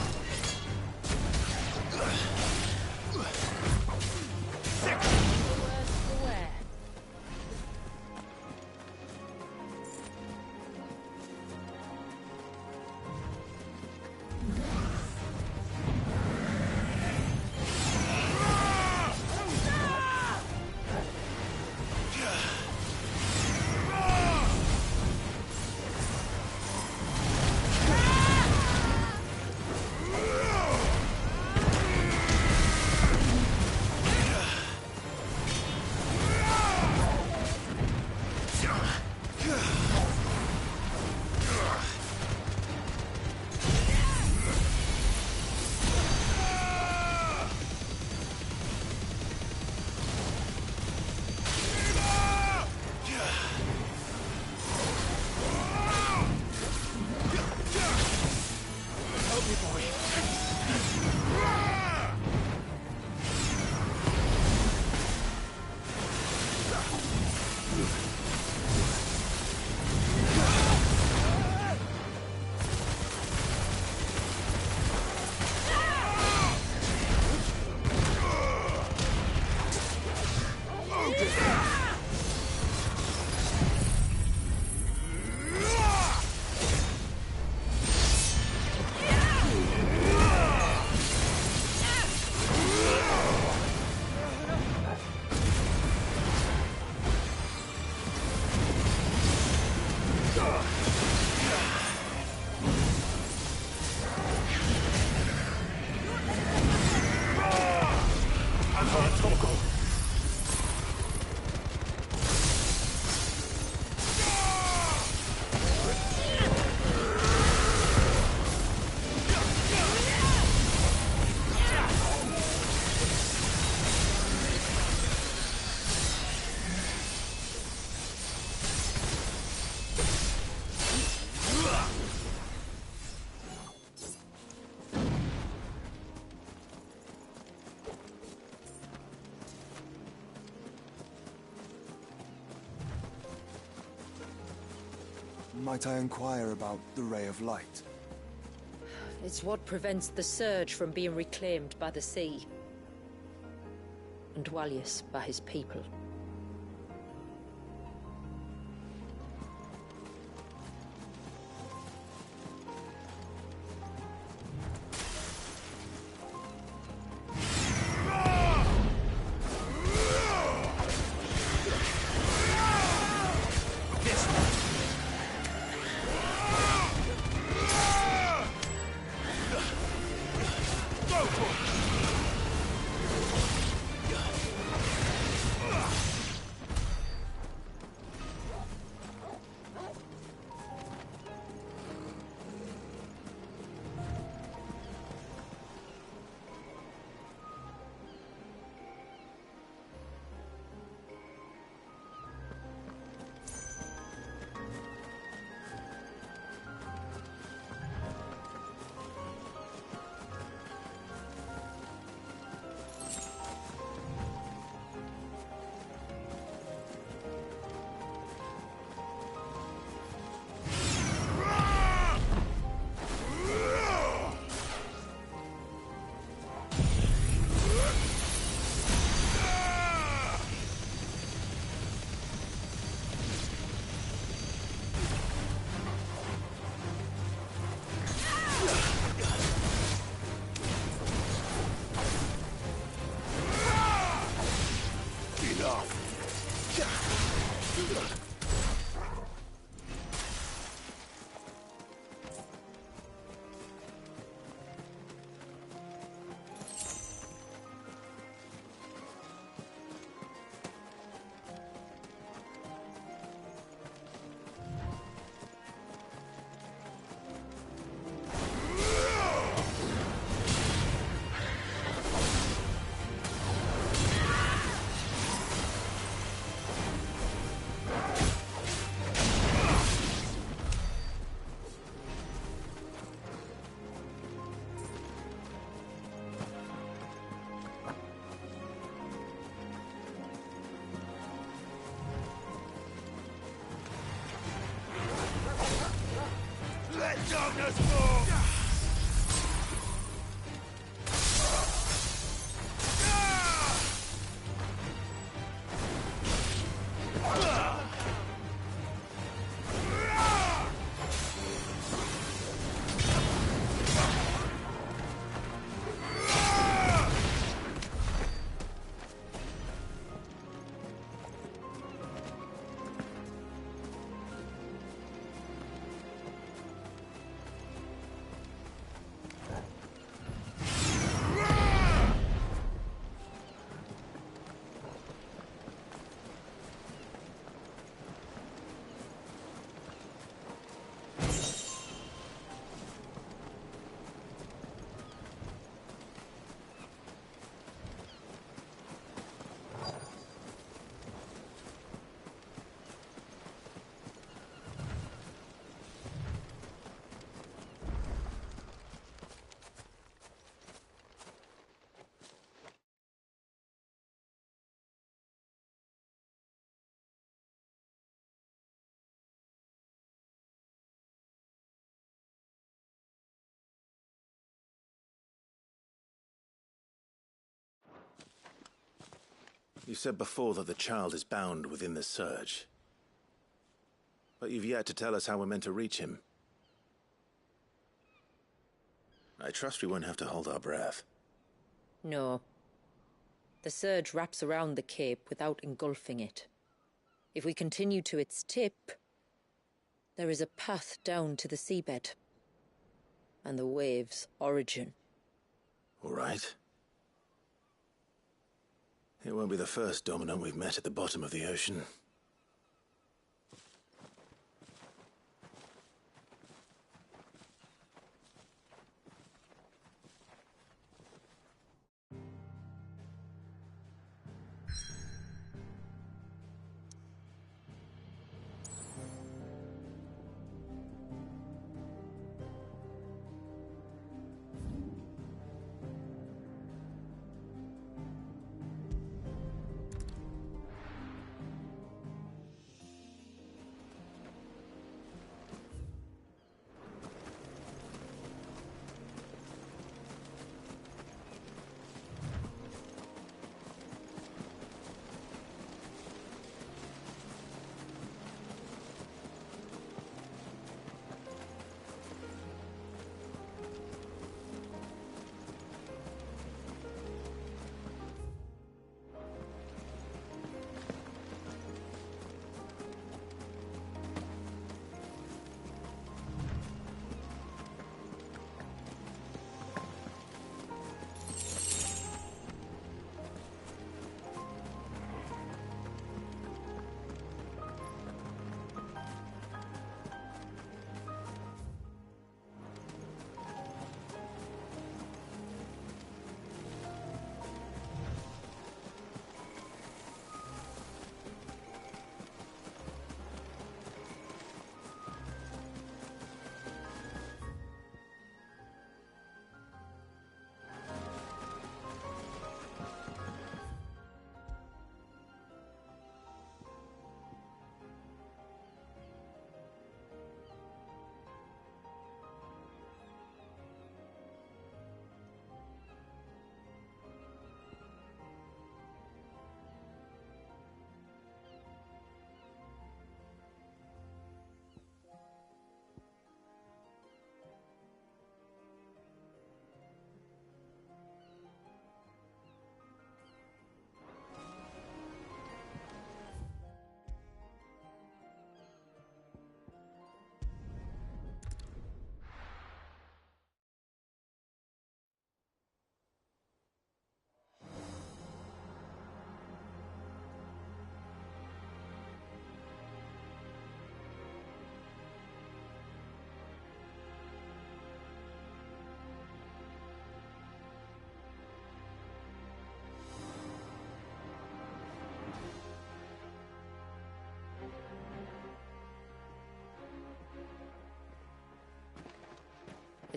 Might I inquire about the Ray of Light? It's what prevents the surge from being reclaimed by the sea. And Dwalius by his people. You said before that the child is bound within the surge. But you've yet to tell us how we're meant to reach him. I trust we won't have to hold our breath. No. The surge wraps around the cape without engulfing it. If we continue to its tip, there is a path down to the seabed. And the wave's origin. All right. It won't be the first dominant we've met at the bottom of the ocean.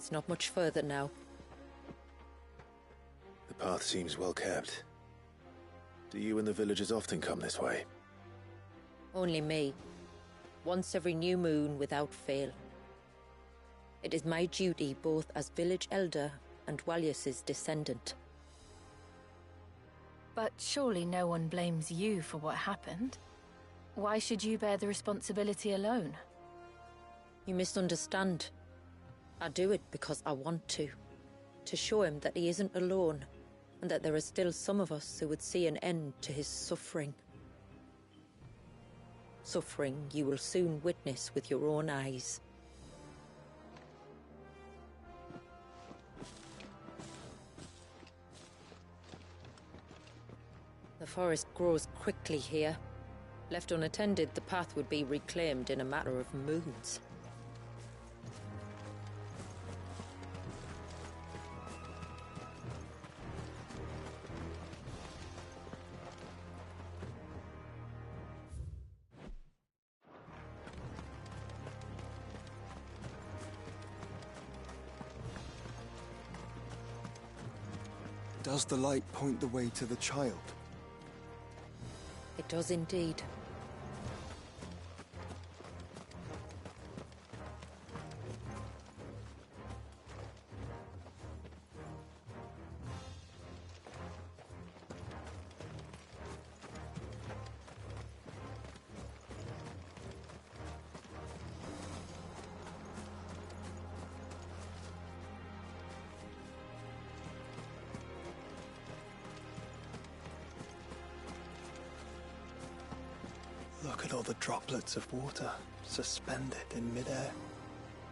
It's not much further now. The path seems well kept. Do you and the villagers often come this way? Only me. Once every new moon without fail. It is my duty both as village elder and Walius's descendant. But surely no one blames you for what happened. Why should you bear the responsibility alone? You misunderstand. I do it because I want to. To show him that he isn't alone, and that there are still some of us who would see an end to his suffering. Suffering you will soon witness with your own eyes. The forest grows quickly here. Left unattended, the path would be reclaimed in a matter of moons. Does the light point the way to the child? It does indeed. Look at all the droplets of water suspended in midair.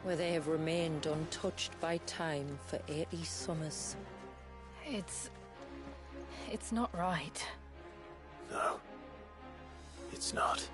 Where they have remained untouched by time for 80 summers. It's not right. No. It's not.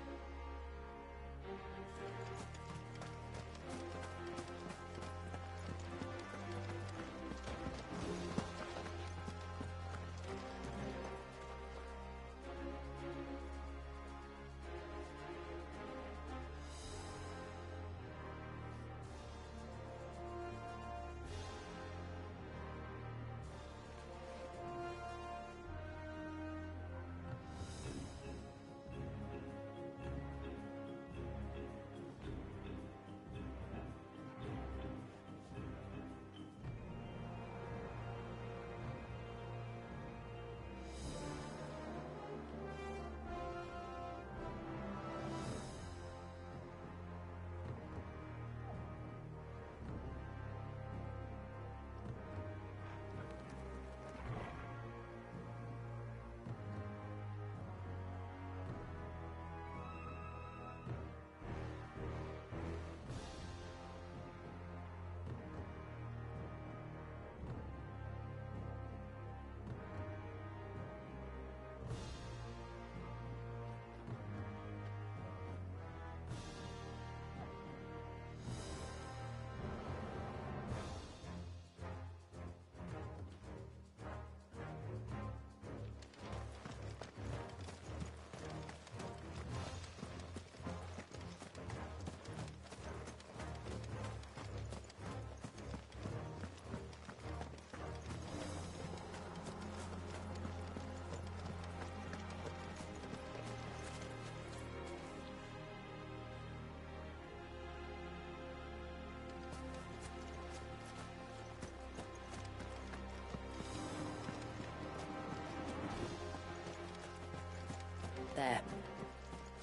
There.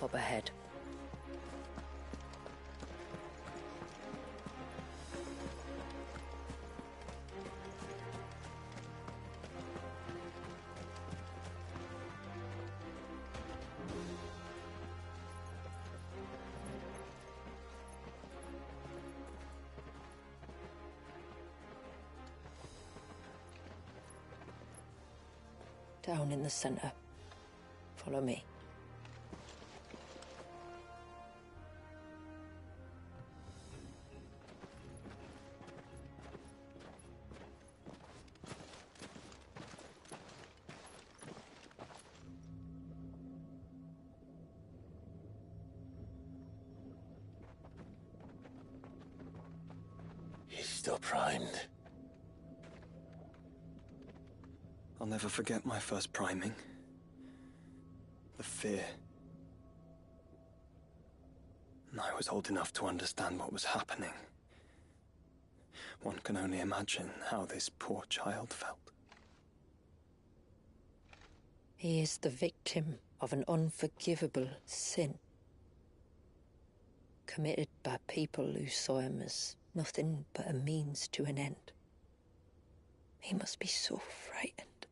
Up ahead. Down in the center. Follow me. He's still primed? I'll never forget my first priming. The fear. And I was old enough to understand what was happening. One can only imagine how this poor child felt. He is the victim of an unforgivable sin, committed by people who saw him as nothing but a means to an end. He must be so frightened.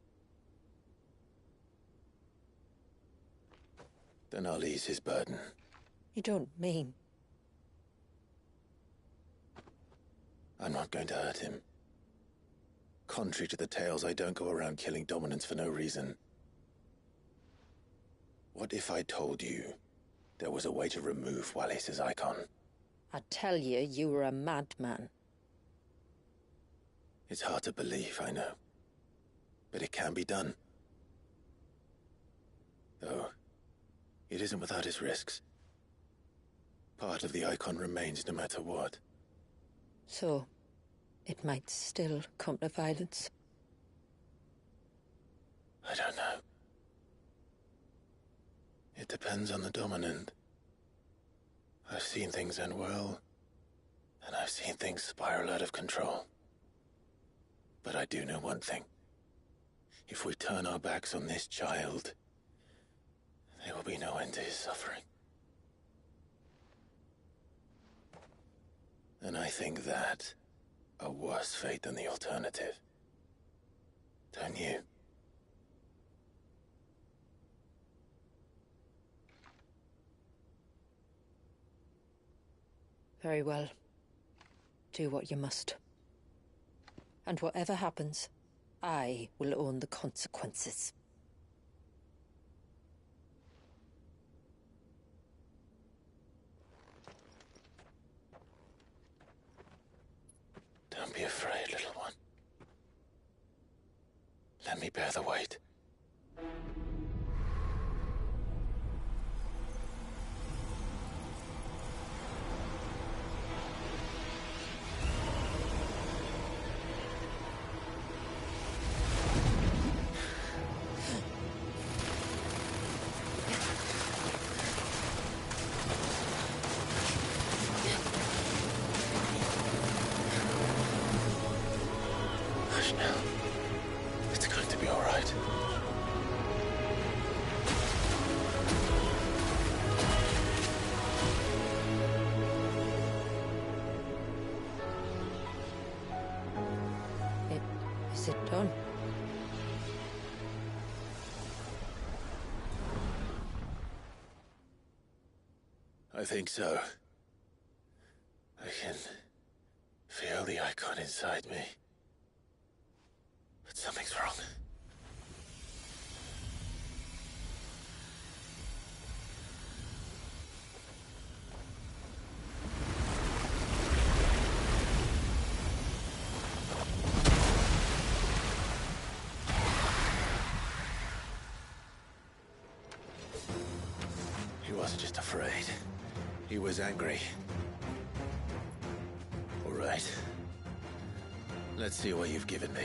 Then I'll ease his burden. You don't mean? I'm not going to hurt him. Contrary to the tales, I don't go around killing dominants for no reason. What if I told you there was a way to remove Wallis's icon? I tell you, you were a madman. It's hard to believe, I know. But it can be done. Though, it isn't without its risks. Part of the icon remains no matter what. So, it might still come to violence. I don't know. It depends on the dominant. I've seen things end well, and I've seen things spiral out of control. But I do know one thing. If we turn our backs on this child, there will be no end to his suffering. And I think that a worse fate than the alternative. Don't you? Very well. Do what you must. And whatever happens, I will own the consequences. Don't be afraid, little one. Let me bear the weight. Hush now. It's going to be all right. Is it done? I think so. I can feel the icon inside me. But something's wrong. He wasn't just afraid. He was angry. All right. Let's see what you've given me.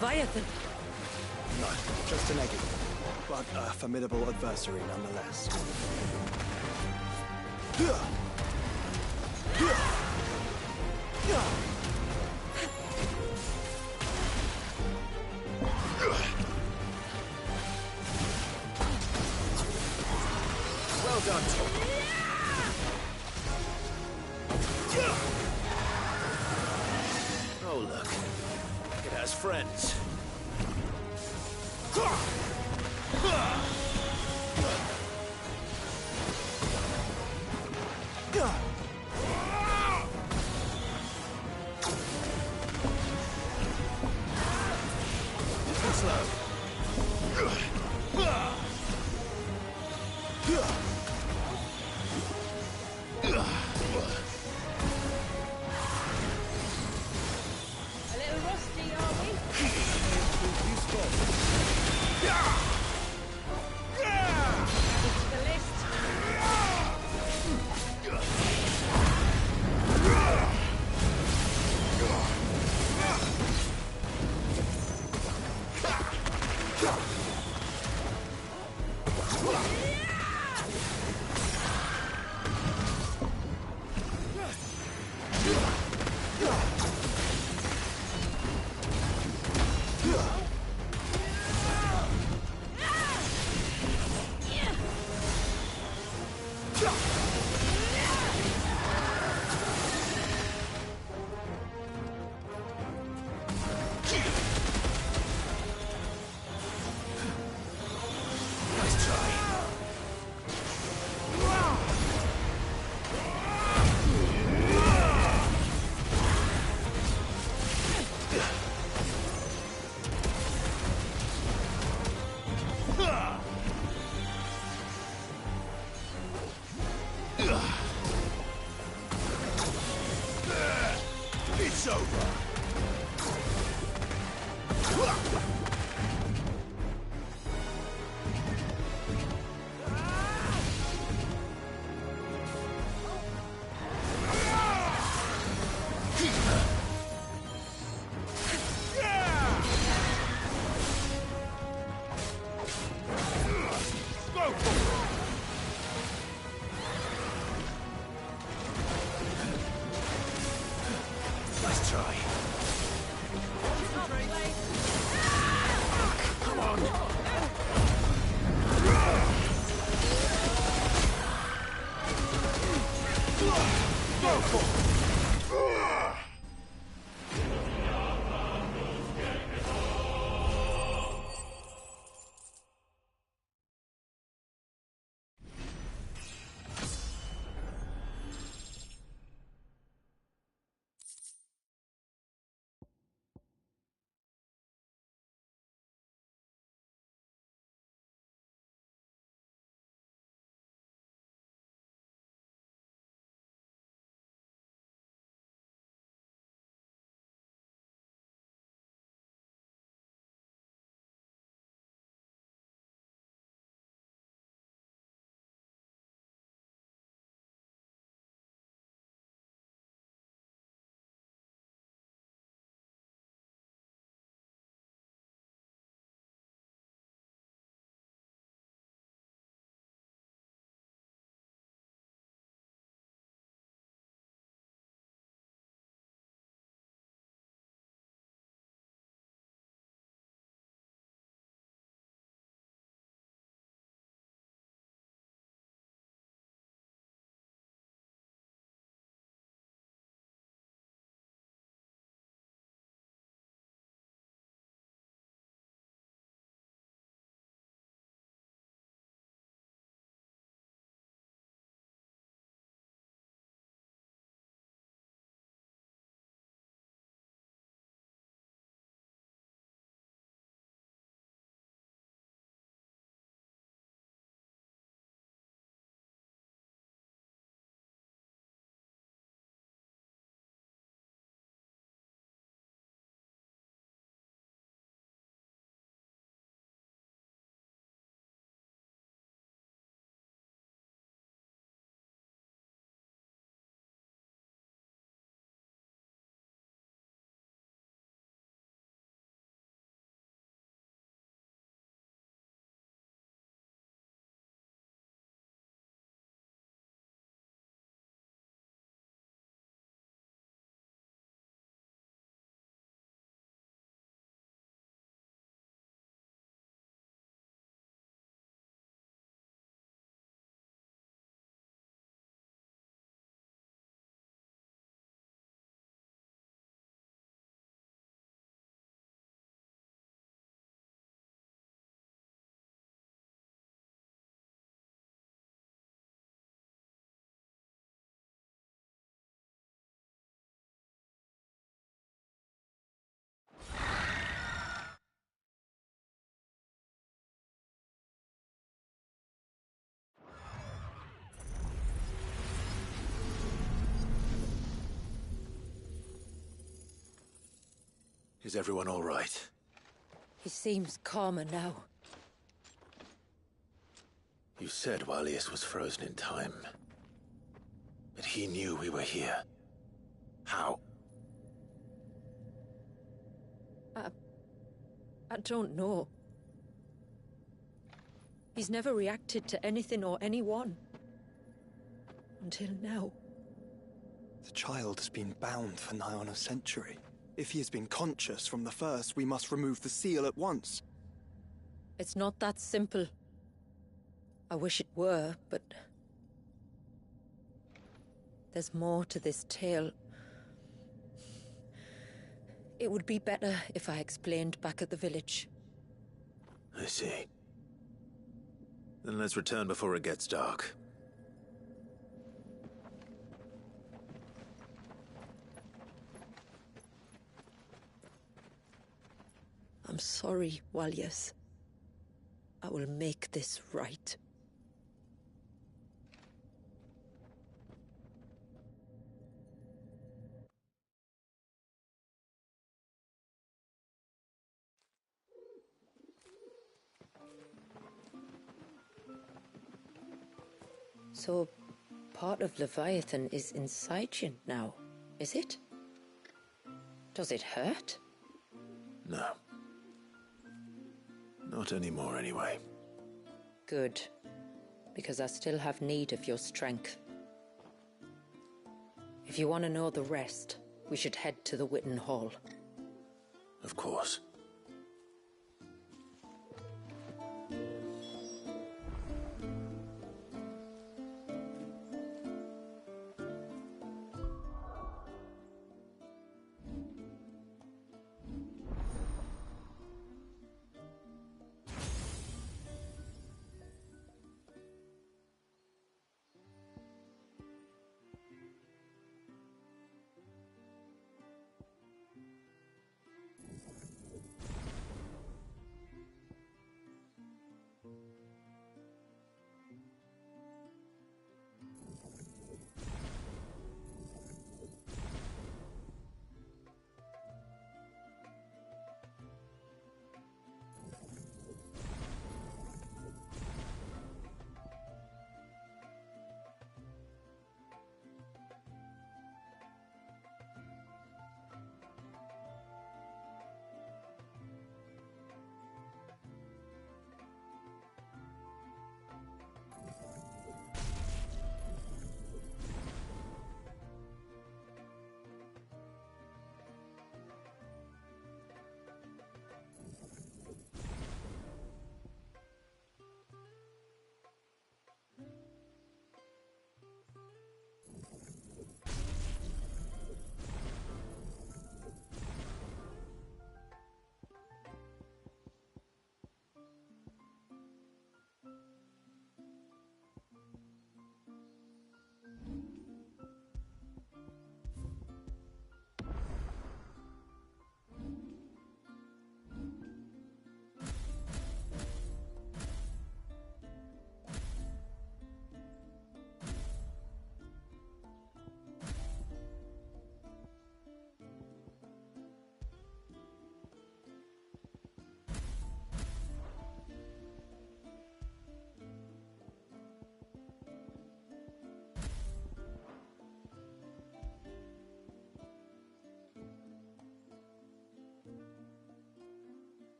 Leviathan? No, just an eggy. But a formidable adversary nonetheless. Well done, Tom. Oh, look. It has friends. A little rusty, are we? It's the list. Is everyone all right? He seems calmer now. You said Walius was frozen in time. But he knew we were here. How? I don't know. He's never reacted to anything or anyone. Until now. The child has been bound for nigh on a century. If he has been conscious from the first, we must remove the seal at once. It's not that simple. I wish it were, but... there's more to this tale. It would be better if I explained back at the village. I see. Then let's return before it gets dark. I'm sorry, Walius. I will make this right. So, part of Leviathan is inside you now, is it? Does it hurt? No. Not anymore, anyway. Good. Because I still have need of your strength. If you want to know the rest, we should head to the Witten Hall. Of course.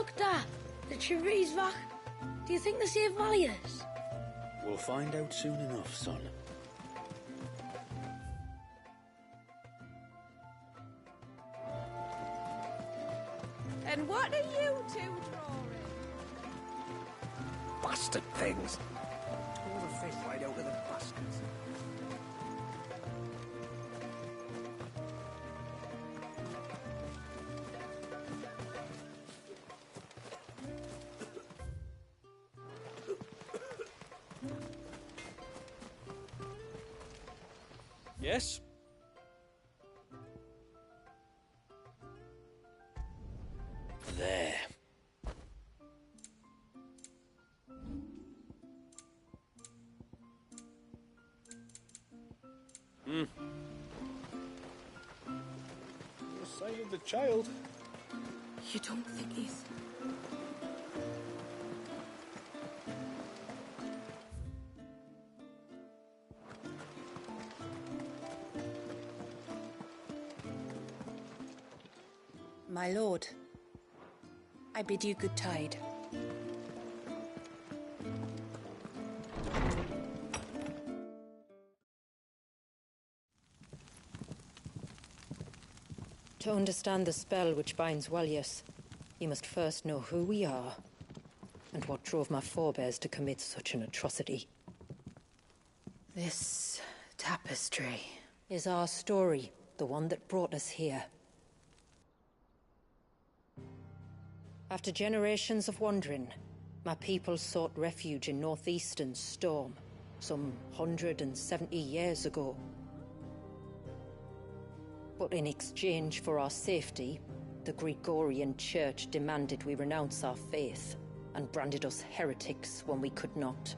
Doctor, the Trinity's back. Do you think they saved Valius? We'll find out soon enough, son. And what are you two drawing? Bastard things. Pull the fish right out of the bastards. Yes? There. The sight of the child. You don't think he's... My lord, I bid you good tide. To understand the spell which binds Valius, you must first know who we are, and what drove my forebears to commit such an atrocity. This tapestry is our story, the one that brought us here. After generations of wandering, my people sought refuge in northeastern Storm, some 170 years ago. But in exchange for our safety, the Gregorian Church demanded we renounce our faith, and branded us heretics when we could not.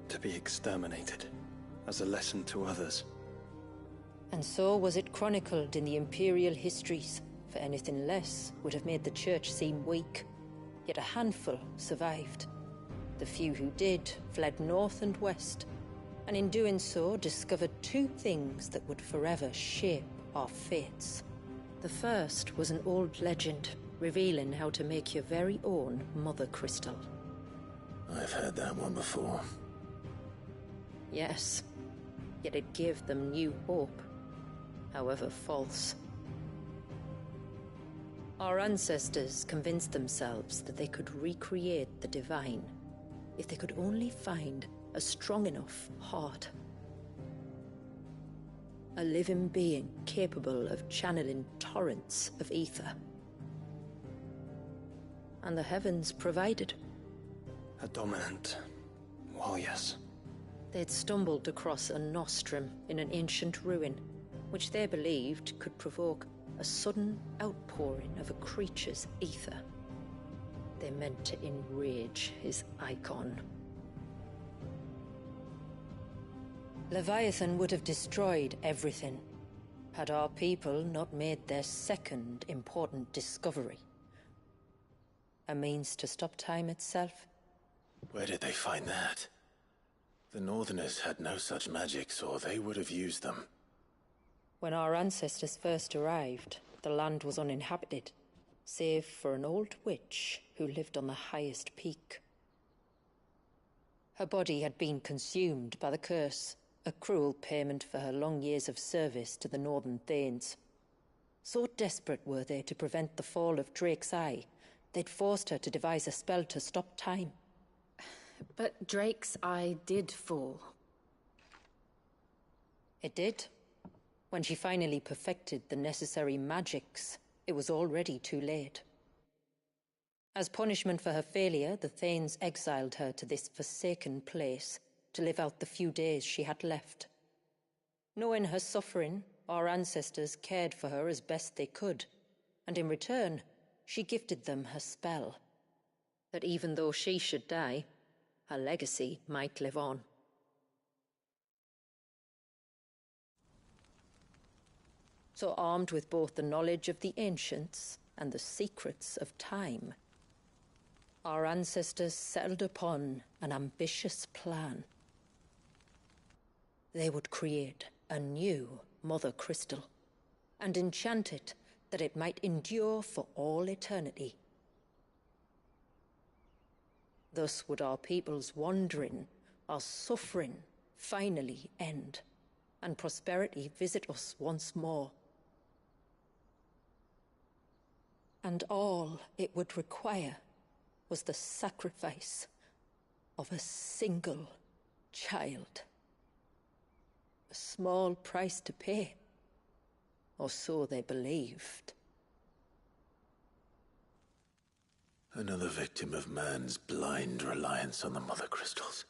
To be exterminated, as a lesson to others. And so was it chronicled in the Imperial histories, for anything less would have made the Church seem weak. Yet a handful survived. The few who did fled north and west, and in doing so discovered two things that would forever shape our fates. The first was an old legend, revealing how to make your very own Mother Crystal. I've heard that one before. Yes, yet it gave them new hope, however false. Our ancestors convinced themselves that they could recreate the divine if they could only find a strong enough heart. A living being capable of channeling torrents of ether. And the heavens provided. A dominant Valius. They'd stumbled across a nostrum in an ancient ruin, which they believed could provoke a sudden outpouring of a creature's ether. They meant to enrage his icon. Leviathan would have destroyed everything, had our people not made their second important discovery. A means to stop time itself. Where did they find that? The Northerners had no such magics, or they would have used them. When our ancestors first arrived, the land was uninhabited, save for an old witch who lived on the highest peak. Her body had been consumed by the curse, a cruel payment for her long years of service to the Northern Thanes. So desperate were they to prevent the fall of Drake's Eye, they'd forced her to devise a spell to stop time. But Drake's Eye did fall. It did. When she finally perfected the necessary magics, it was already too late. As punishment for her failure, the Thanes exiled her to this forsaken place to live out the few days she had left. Knowing her suffering, our ancestors cared for her as best they could, and in return, she gifted them her spell. That even though she should die, her legacy might live on. So armed with both the knowledge of the ancients and the secrets of time, our ancestors settled upon an ambitious plan. They would create a new Mother Crystal, and enchant it that it might endure for all eternity, Thus would our people's wandering, our suffering, finally end, and prosperity visit us once more. And all it would require was the sacrifice of a single child. A small price to pay, or so they believed. Another victim of man's blind reliance on the Mother Crystals.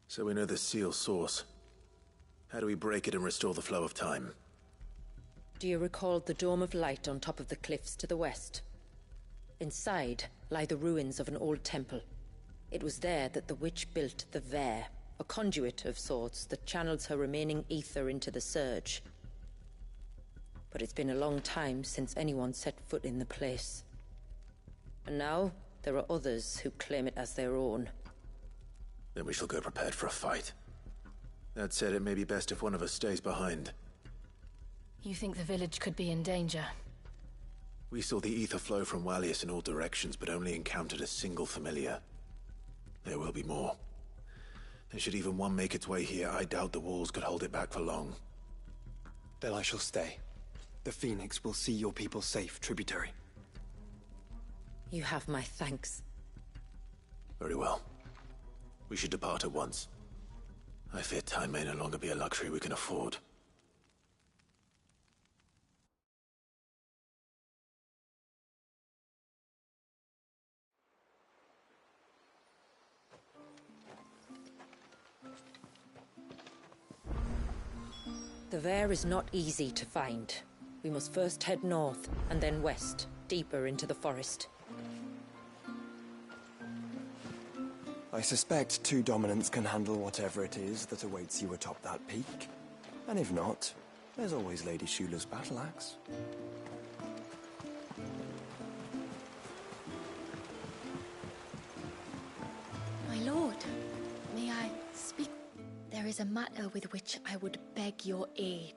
So we know the seal's source. How do we break it and restore the flow of time? Do you recall the Dome of Light on top of the cliffs to the west? Inside lie the ruins of an old temple. It was there that the witch built the Vare, a conduit of sorts that channels her remaining ether into the Surge. But it's been a long time since anyone set foot in the place. And now, there are others who claim it as their own. Then we shall go prepared for a fight. That said, it may be best if one of us stays behind. You think the village could be in danger? We saw the ether flow from Wallius in all directions, but only encountered a single familiar. There will be more. And should even one make its way here, I doubt the walls could hold it back for long. Then I shall stay. The Phoenix will see your people safe, Tributary. You have my thanks. Very well. We should depart at once. I fear time may no longer be a luxury we can afford. The Vare is not easy to find. We must first head north, and then west, deeper into the forest. I suspect two dominants can handle whatever it is that awaits you atop that peak. And if not, there's always Lady Shula's battle axe. My lord, may I speak? There is a matter with which I would beg your aid.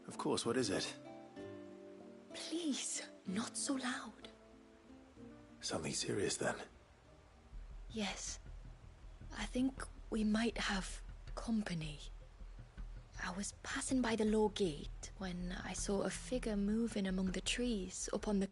Of course, what is it? Please, not so loud. Something serious, then? Yes. I think we might have company. I was passing by the low gate when I saw a figure moving among the trees up on the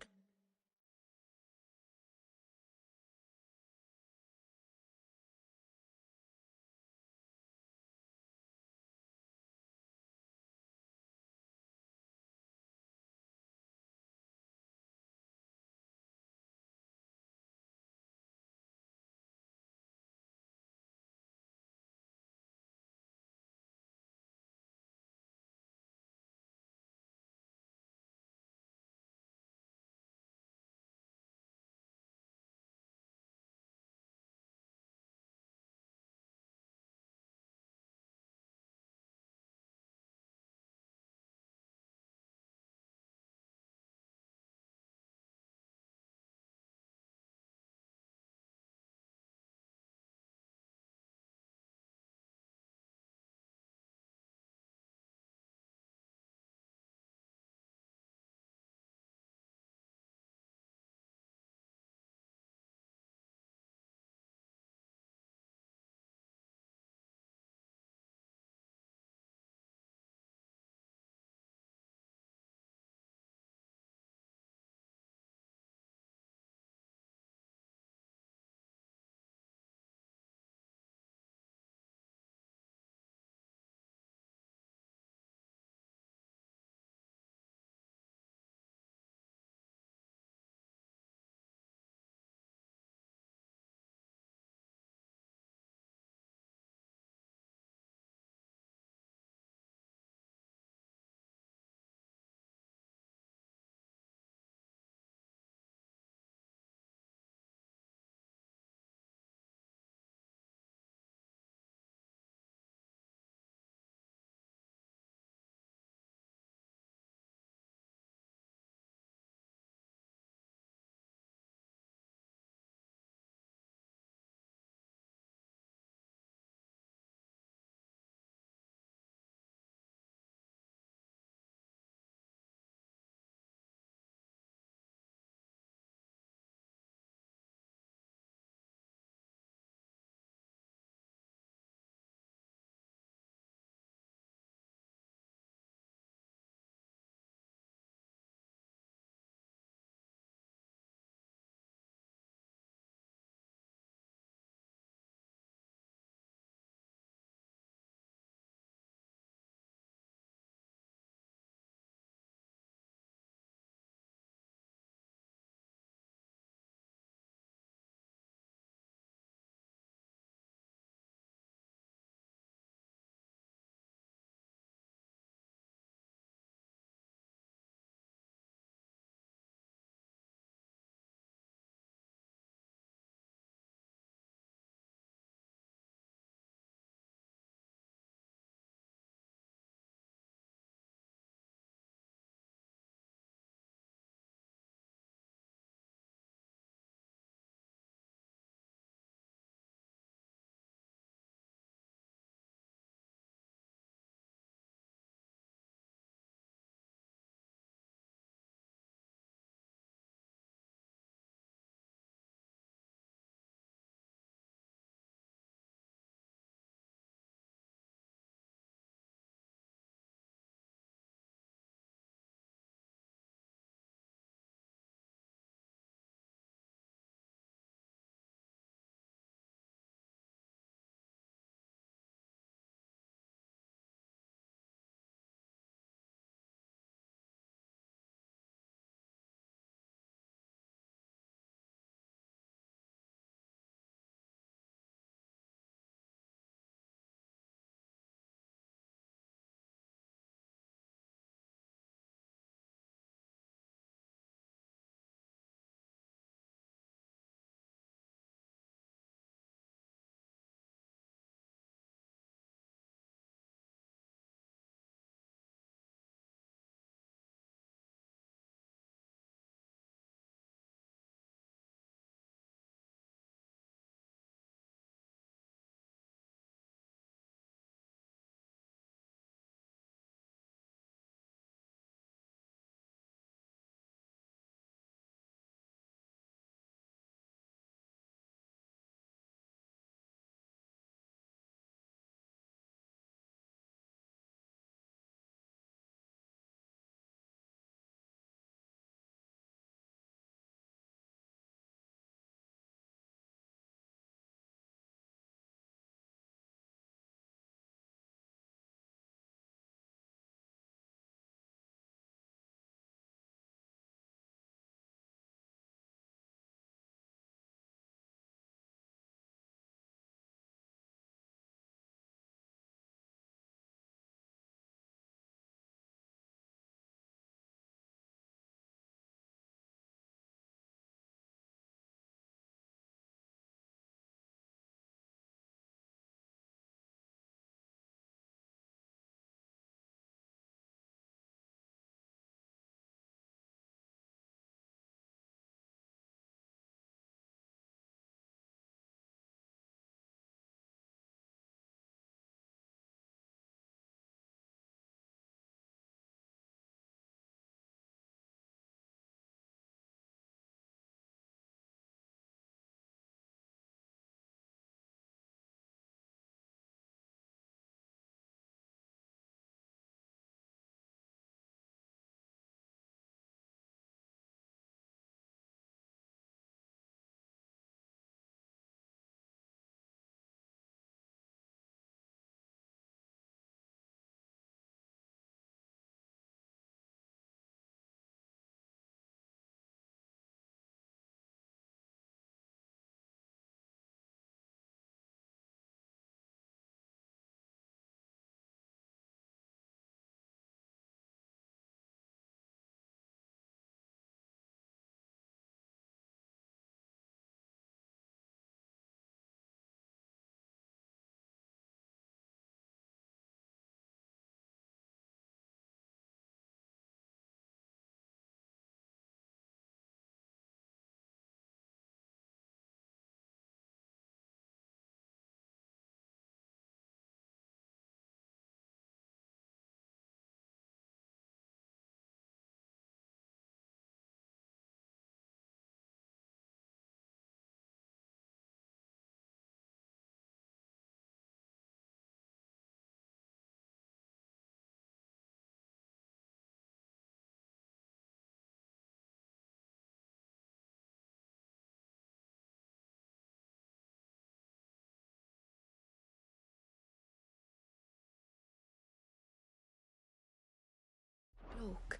spoke.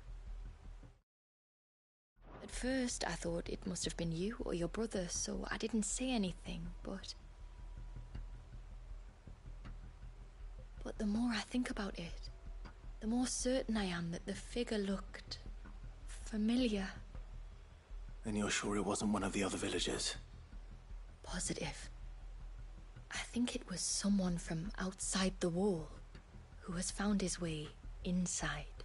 At first, I thought it must have been you or your brother, so I didn't say anything, but the more I think about it, the more certain I am that the figure looked familiar. Then you're sure it wasn't one of the other villagers? Positive. I think it was someone from outside the wall who has found his way inside.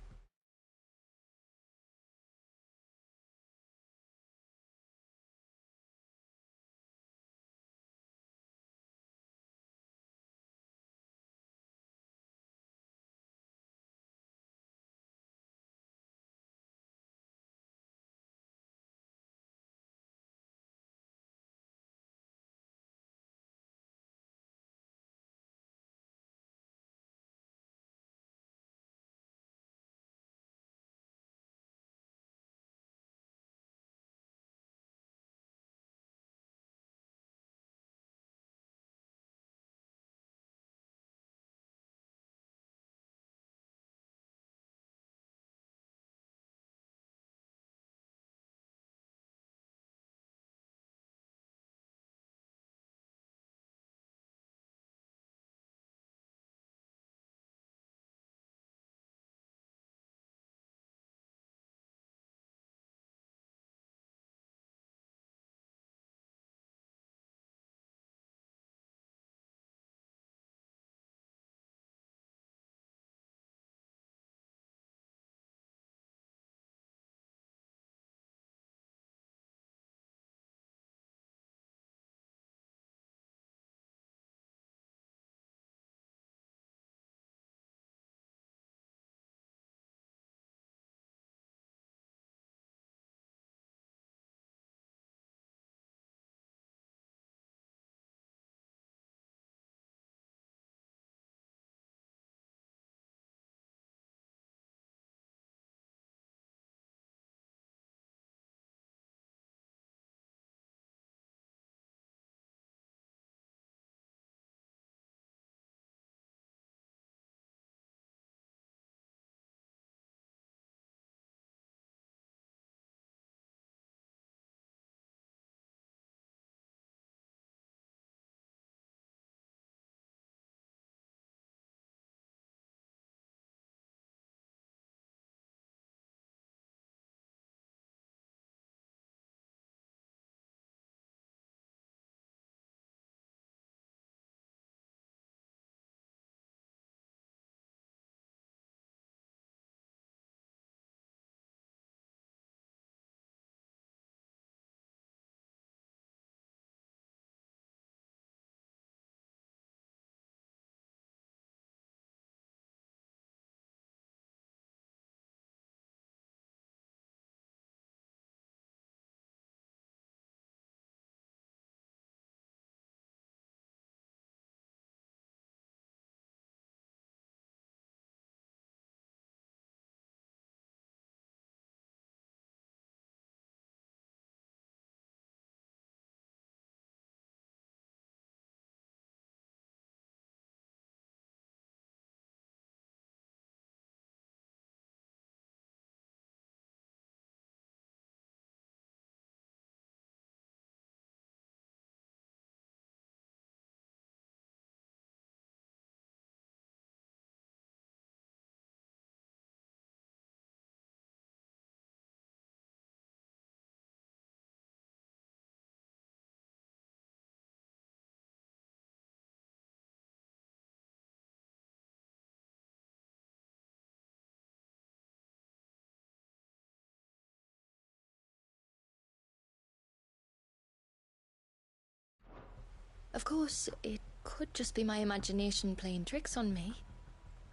Of course, it could just be my imagination playing tricks on me.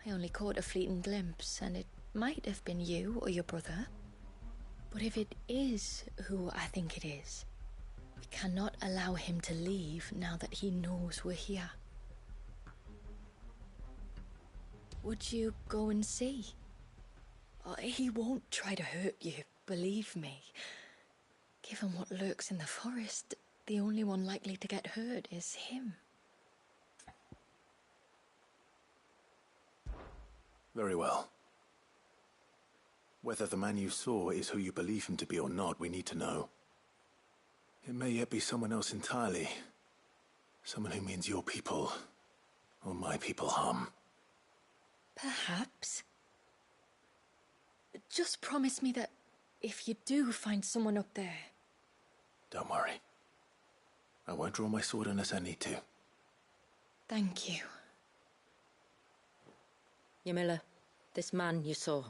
I only caught a fleeting glimpse, and it might have been you or your brother. But if it is who I think it is, we cannot allow him to leave now that he knows we're here. Would you go and see? Oh, he won't try to hurt you, believe me. Given what lurks in the forest, the only one likely to get hurt is him. Very well. Whether the man you saw is who you believe him to be or not, we need to know. It may yet be someone else entirely. Someone who means your people, or my people, harm. Perhaps. Just promise me that if you do find someone up there... Don't worry. I won't draw my sword unless I need to. Thank you. Ymilla, this man you saw,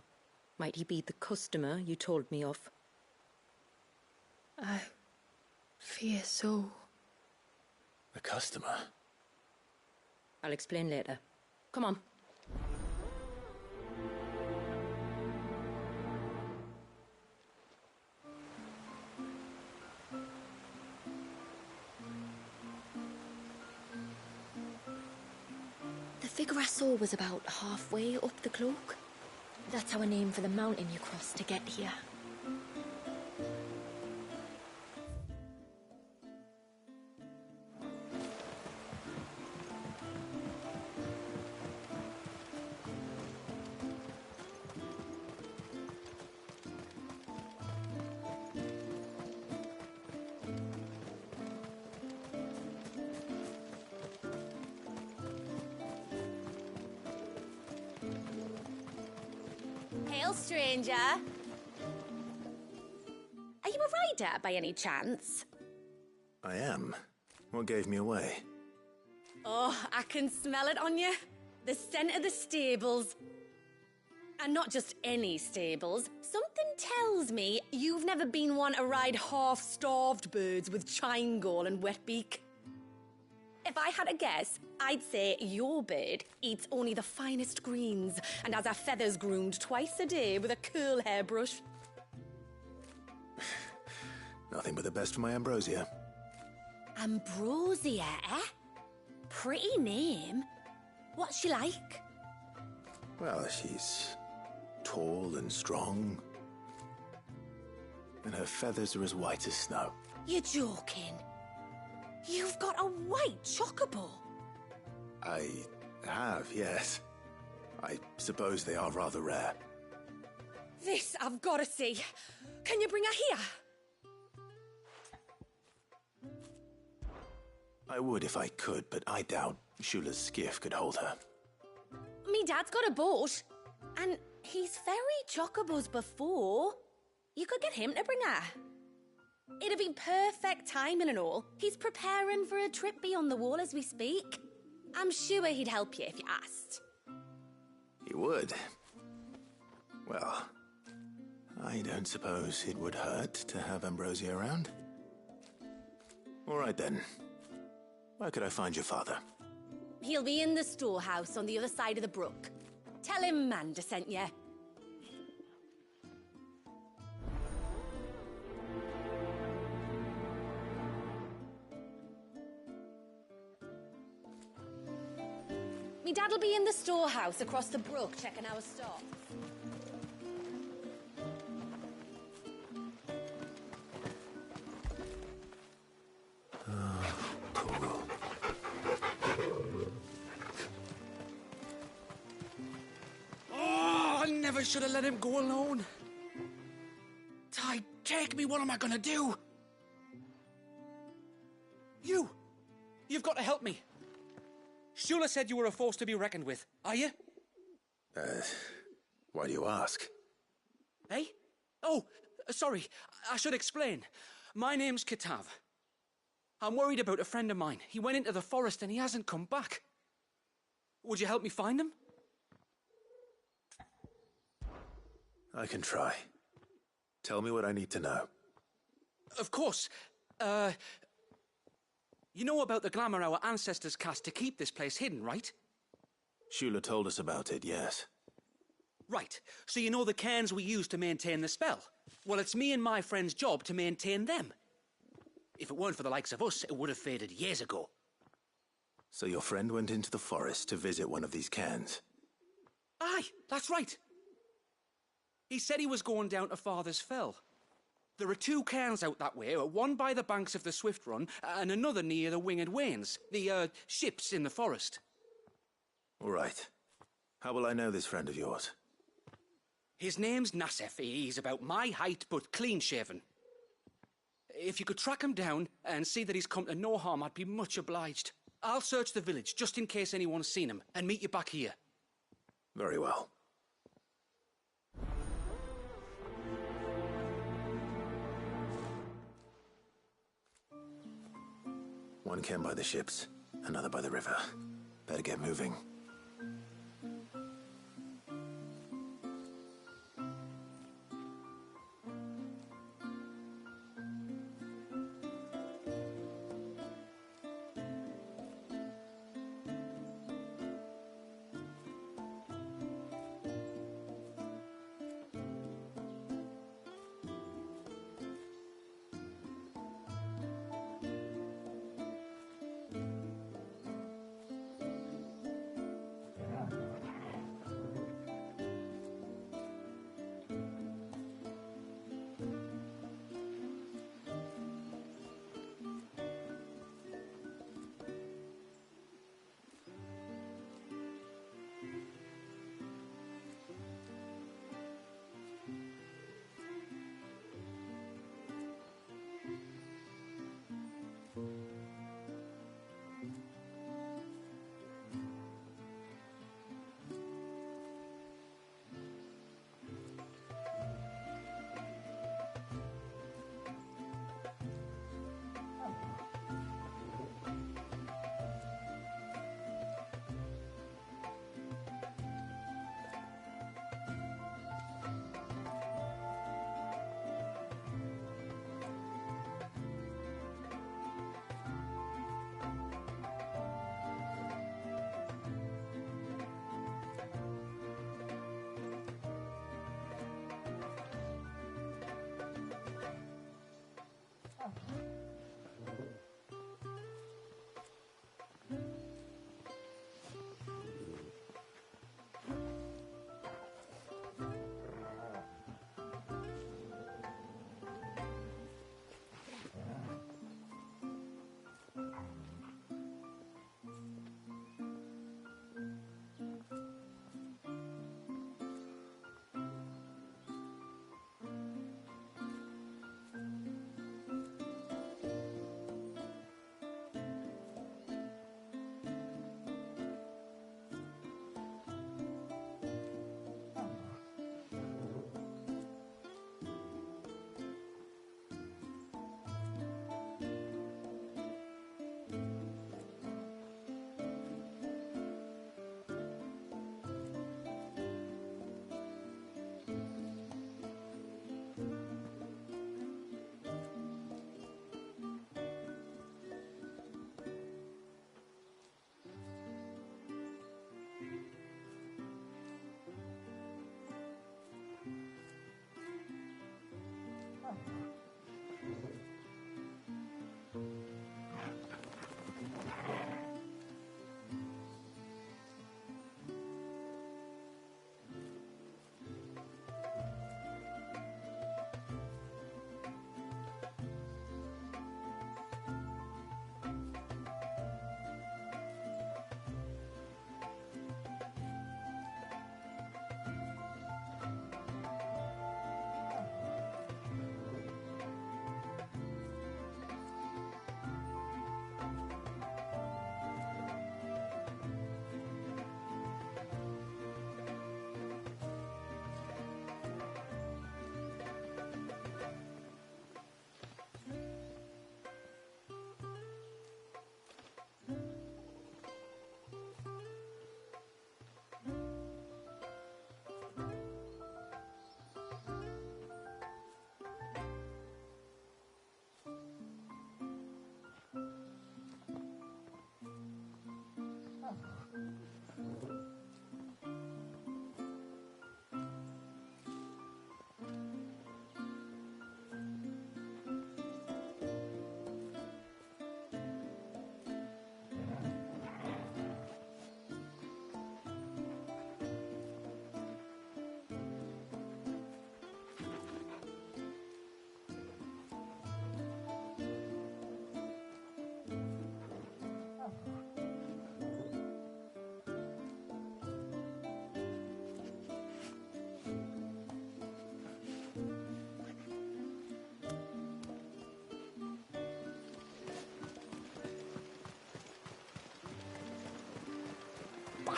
might he be the customer you told me of? I fear so. The customer? I'll explain later. Come on. The figure I saw was about halfway up the cloak. That's our name for the mountain you crossed to get here. Hail, stranger. Are you a rider by any chance? I am. What gave me away? Oh, I can smell it on you. The scent of the stables. And not just any stables. Something tells me you've never been one to ride half-starved birds with chine-gall and wet beak. If I had a guess, I'd say your bird eats only the finest greens and has her feathers groomed twice a day with a curl hairbrush. Nothing but the best for my Ambrosia. Ambrosia, eh? Pretty name. What's she like? Well, she's tall and strong. And her feathers are as white as snow. You're joking. You've got a white chocobo. I have, yes. I suppose they are rather rare. This I've got to see. Can you bring her here? I would if I could, but I doubt Shula's skiff could hold her. Me dad's got a boat. And he's ferried chocobos before. You could get him to bring her. It'd be perfect timing and all. He's preparing for a trip beyond the wall as we speak. I'm sure he'd help you if you asked. He would. Well, I don't suppose it would hurt to have Ambrosia around. All right then. Where could I find your father? He'll be in the storehouse on the other side of the brook. Tell him Manda sent you. Me dad'll be in the storehouse across the brook checking our stock. Oh, I never should have let him go alone. Ty, take me, what am I gonna do? You've got to help me. Shula said you were a force to be reckoned with. Are you? Why do you ask? Eh? Oh, sorry. I should explain. My name's Kitav. I'm worried about a friend of mine. He went into the forest and he hasn't come back. Would you help me find him? I can try. Tell me what I need to know. Of course. You know about the glamour our ancestors cast to keep this place hidden, right? Shula told us about it, yes. Right. So you know the cairns we use to maintain the spell? Well, it's me and my friend's job to maintain them. If it weren't for the likes of us, it would have faded years ago. So your friend went into the forest to visit one of these cairns? Aye, that's right. He said he was going down to Father's Fell. There are 2 cairns out that way, one by the banks of the Swift Run, and another near the Winged Wains, the, ships in the forest. All right. How will I know this friend of yours? His name's Nassef. He's about my height, but clean-shaven. If you could track him down and see that he's come to no harm, I'd be much obliged. I'll search the village, just in case anyone's seen him, and meet you back here. Very well. One came by the ships, another by the river. Better get moving.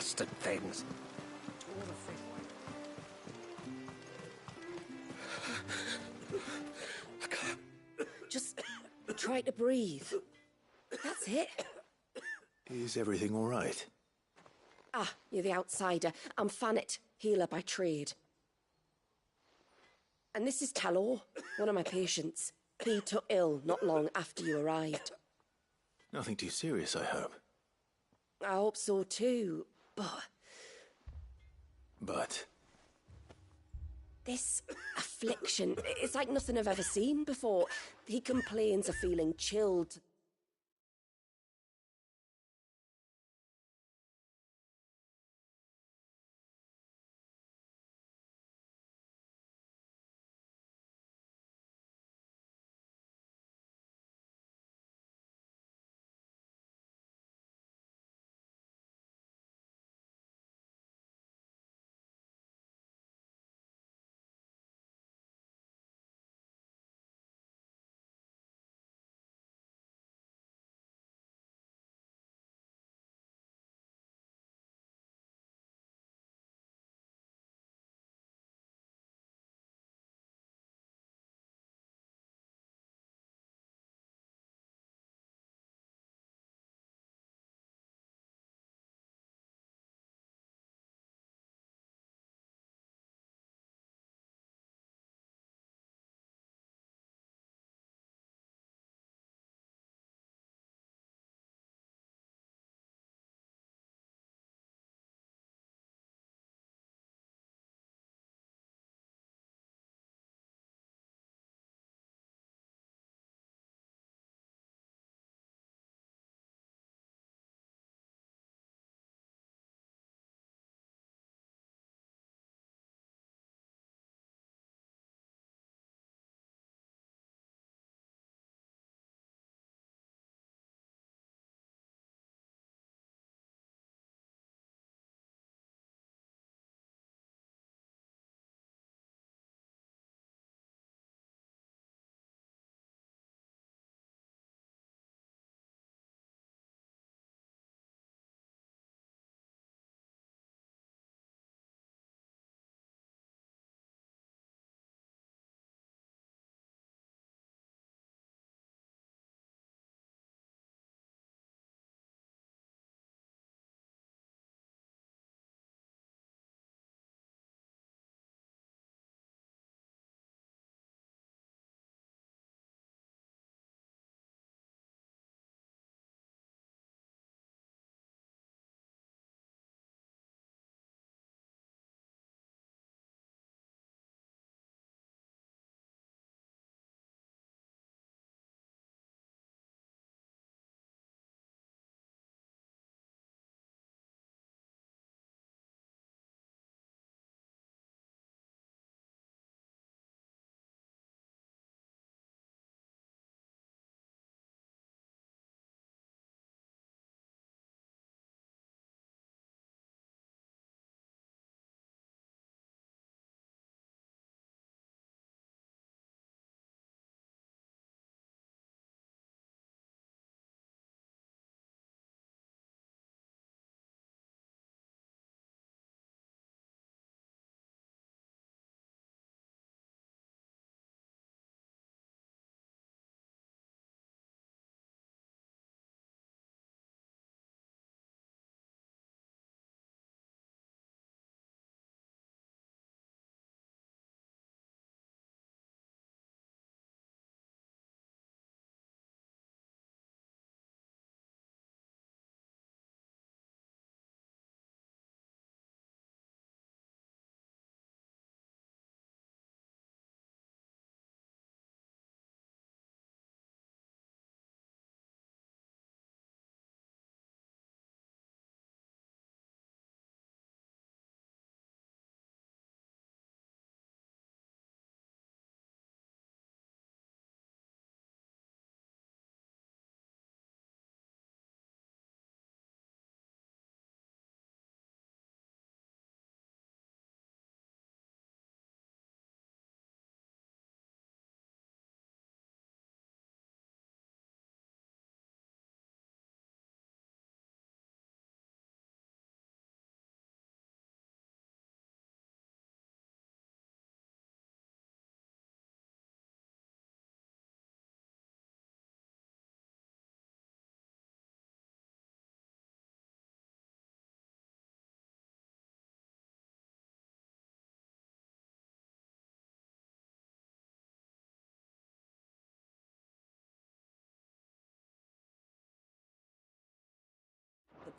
bastard things. Just try to breathe. That's it. Is everything all right? Ah, you're the outsider. I'm Fannet, healer by trade. And this is Talor, one of my patients. He took ill not long after you arrived. Nothing too serious, I hope. I hope so too, but... But? This affliction, it's like nothing I've ever seen before. He complains of feeling chilled,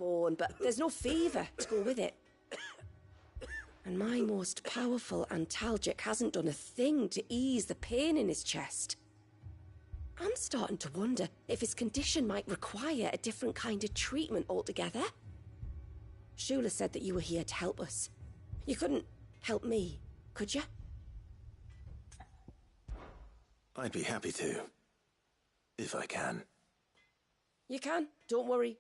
heartburn, but there's no fever to go with it. And my most powerful antalgic hasn't done a thing to ease the pain in his chest. I'm starting to wonder if his condition might require a different kind of treatment altogether. Shula said that you were here to help us. You couldn't help me, could you? I'd be happy to. If I can. You can, don't worry.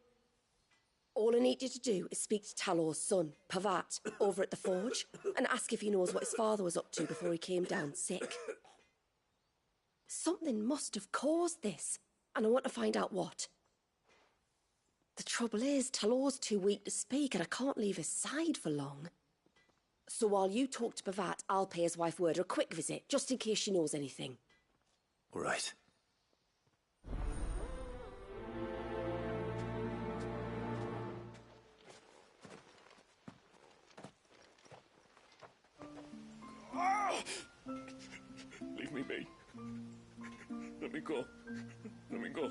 All I need you to do is speak to Talor's son, Pavat, over at the forge, and ask if he knows what his father was up to before he came down sick. Something must have caused this, and I want to find out what. The trouble is, Talor's too weak to speak, and I can't leave his side for long. So while you talk to Pavat, I'll pay his wife word a quick visit, just in case she knows anything. All right. Leave me be. Let me go. Let me go.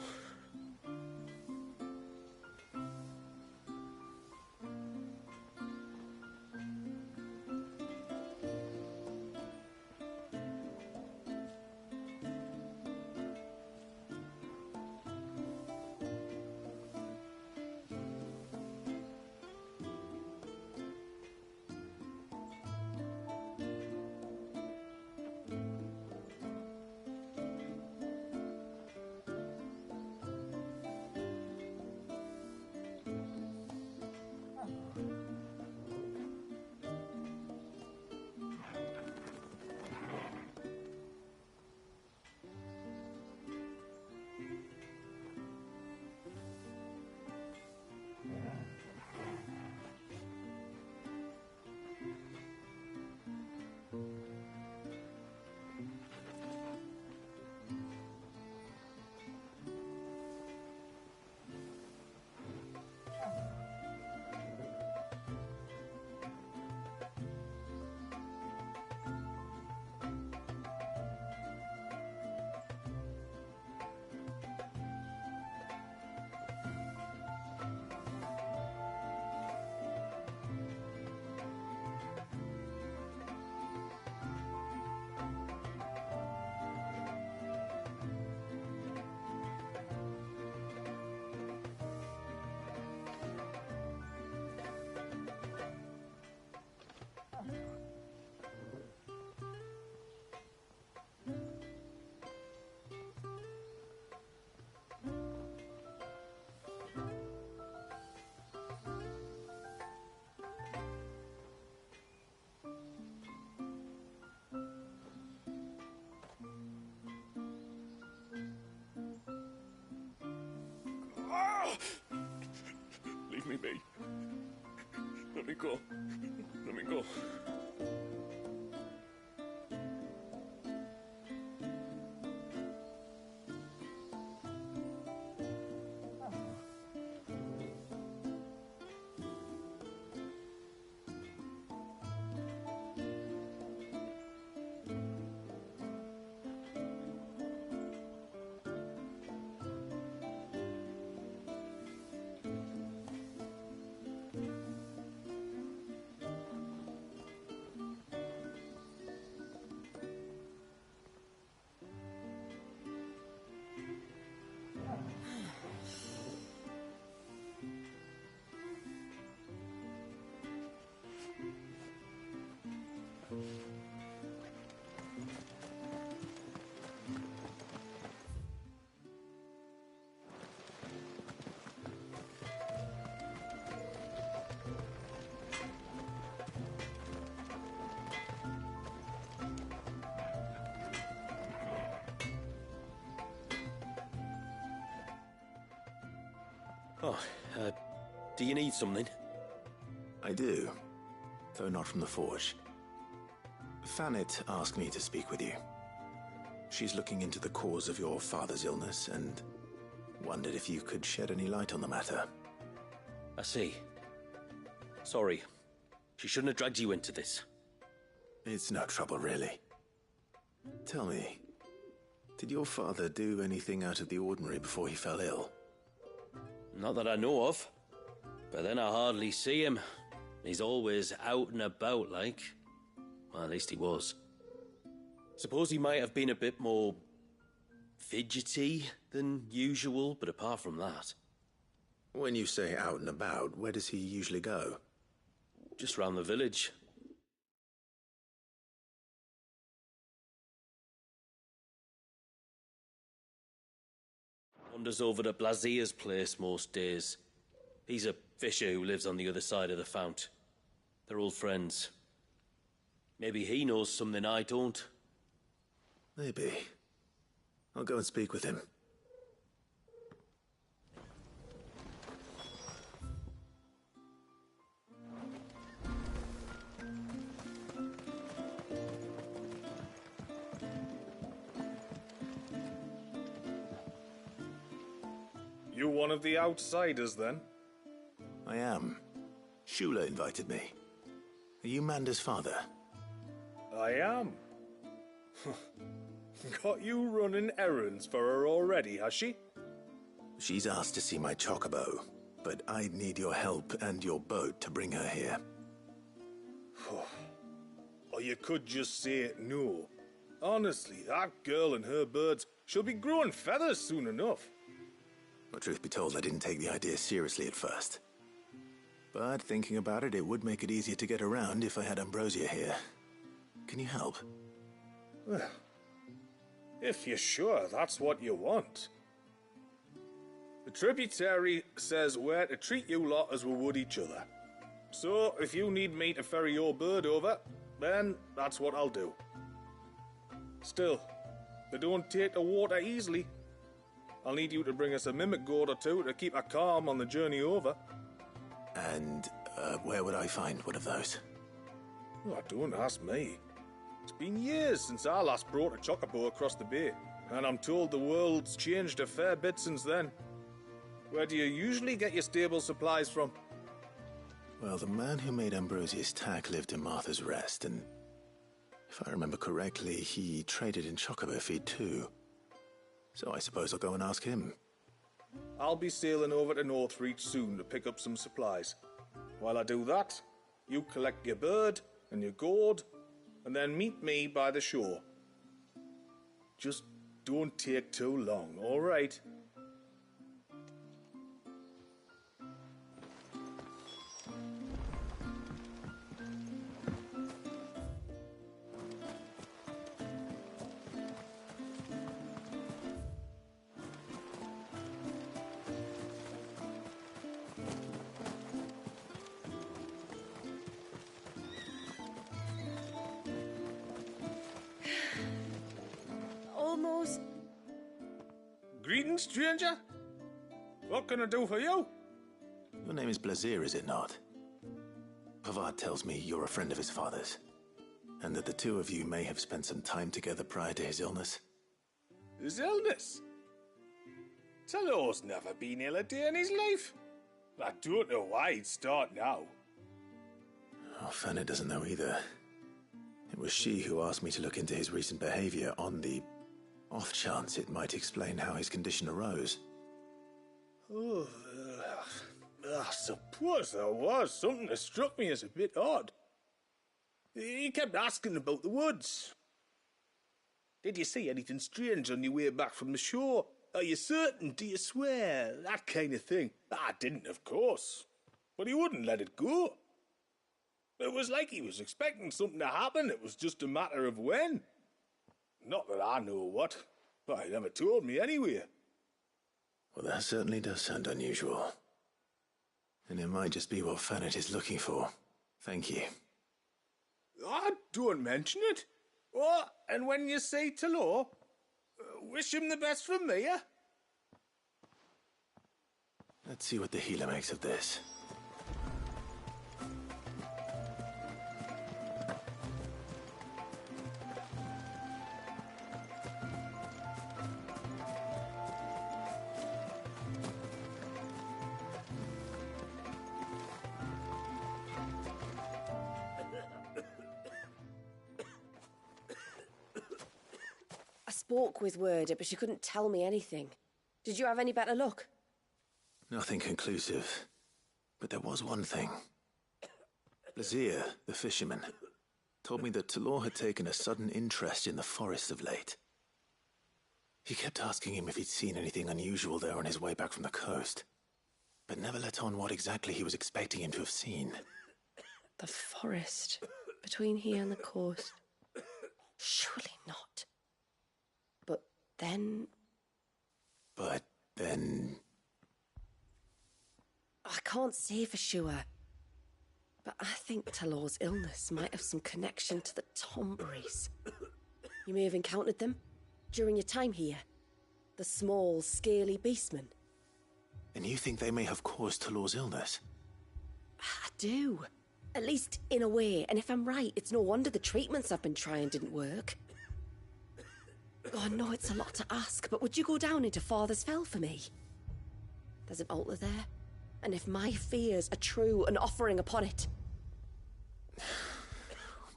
Leave me be. Let me go. Let me go. Oh, do you need something? I do, though not from the forge. Fanit asked me to speak with you. She's looking into the cause of your father's illness and wondered if you could shed any light on the matter. I see. Sorry. She shouldn't have dragged you into this. It's no trouble, really. Tell me, did your father do anything out of the ordinary before he fell ill? Not that I know of. But then I hardly see him. He's always out and about, like. Well, at least he was. Suppose he might have been a bit more fidgety than usual, but apart from that... When you say out and about, where does he usually go? Just round the village. Wanders over to Blazier's place most days. He's a fisher who lives on the other side of the fount. They're old friends. Maybe he knows something I don't. Maybe. I'll go and speak with him. You one of the outsiders, then? I am. Shula invited me. Are you Manda's father? I am. Got you running errands for her already, has she? She's asked to see my chocobo, but I'd need your help and your boat to bring her here. Or you could just say no. Honestly, that girl and her birds, she'll be growing feathers soon enough. Well, truth be told, I didn't take the idea seriously at first. But thinking about it, it would make it easier to get around if I had Ambrosia here. Can you help? Well, if you're sure that's what you want. The tributary says we're to treat you lot as we would each other. So, if you need me to ferry your bird over, then that's what I'll do. Still, they don't take the water easily. I'll need you to bring us a mimic gourd or two to keep her calm on the journey over. And, where would I find one of those? Oh, don't ask me. It's been years since I last brought a chocobo across the bay, and I'm told the world's changed a fair bit since then. Where do you usually get your stable supplies from? Well, the man who made Ambrosia's tack lived in Martha's Rest, and if I remember correctly, he traded in chocobo feed too. So I suppose I'll go and ask him. I'll be sailing over to Northreach soon to pick up some supplies. While I do that, you collect your bird and your gourd, and then meet me by the shore. Just don't take too long, all right? Almost. Greetings, stranger. What can I do for you? Your name is Blazier, is it not? Pavad tells me you're a friend of his father's, and that the two of you may have spent some time together prior to his illness. His illness? Talor's never been ill a day in his life. I don't know why he'd start now. Oh, Fanny doesn't know either. It was she who asked me to look into his recent behavior on the off chance it might explain how his condition arose. Oh, I suppose there was something that struck me as a bit odd. He kept asking about the woods. Did you see anything strange on your way back from the shore? Are you certain? Do you swear? That kind of thing. I didn't, of course. But he wouldn't let it go. It was like he was expecting something to happen. It was just a matter of when. Not that I know what, but he never told me anyway. Well, that certainly does sound unusual. And it might just be what Fanet is looking for. Thank you. I don't mention it. Oh, and when you say Talor, wish him the best from me, eh? Let's see what the healer makes of this. I spoke with Werder, but she couldn't tell me anything. Did you have any better luck? Nothing conclusive. But there was one thing. Lazir, the fisherman, told me that Talor had taken a sudden interest in the forest of late. He kept asking him if he'd seen anything unusual there on his way back from the coast, but never let on what exactly he was expecting him to have seen. The forest between here and the coast. Surely not. But then... I can't say for sure, but I think Talor's illness might have some connection to the Tomberries. You may have encountered them during your time here. The small, scaly beastmen. And you think they may have caused Talor's illness? I do. At least in a way, and if I'm right, it's no wonder the treatments I've been trying didn't work. Oh, I know it's a lot to ask, but would you go down into Father's Fell for me? There's an altar there, and if my fears are true, an offering upon it.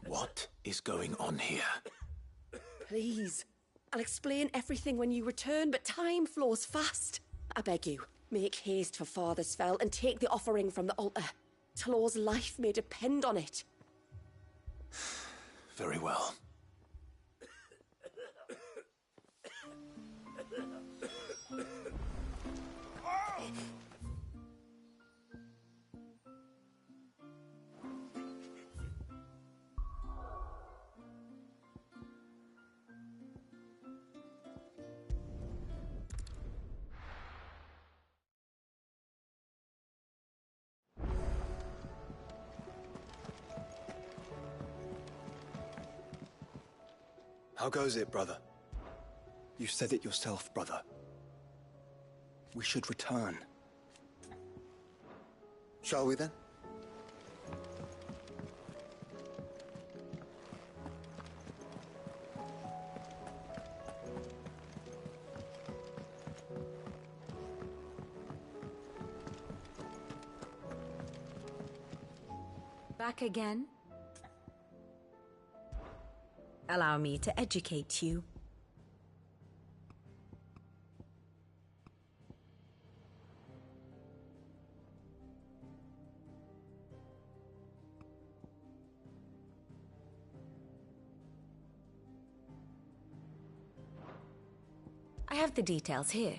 What is going on here? Please. I'll explain everything when you return, but time flows fast. I beg you, make haste for Father's Fell and take the offering from the altar. Talor's life may depend on it. Very well. How goes it, brother? You said it yourself, brother. We should return. Shall we then? Back again? Allow me to educate you. I have the details here.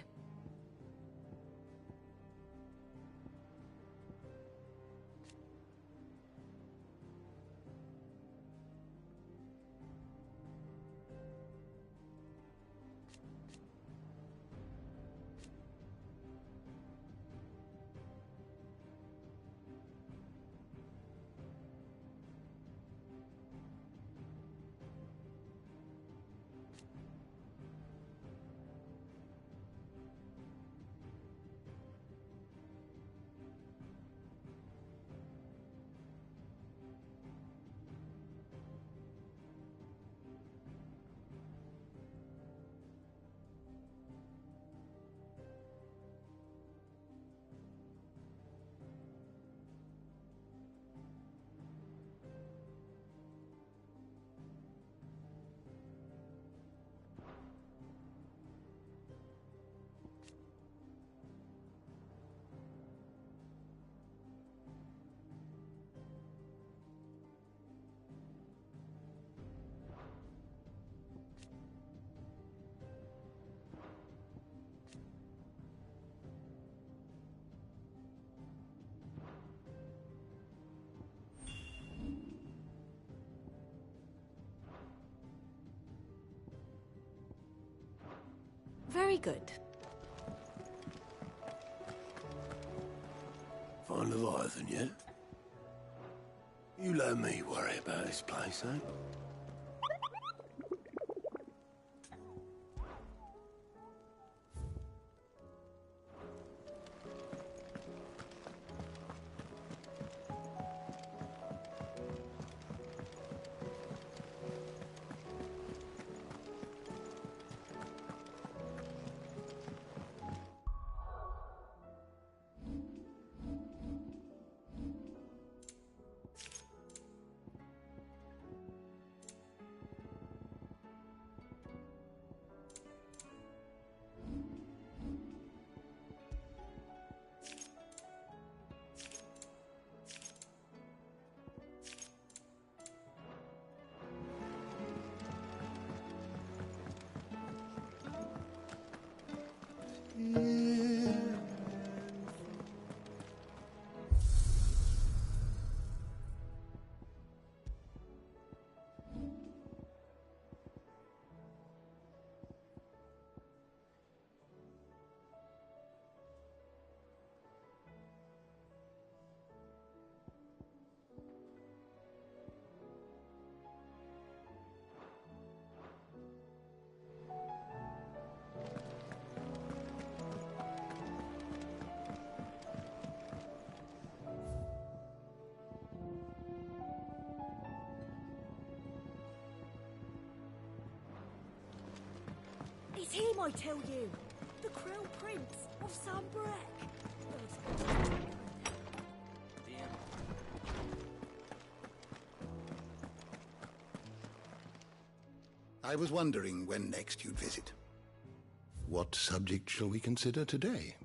Very good. Find Leviathan yet? You let me worry about this place, eh? him, I tell you. The Crown Prince of Sambrek. I was wondering when next you'd visit. What subject shall we consider today?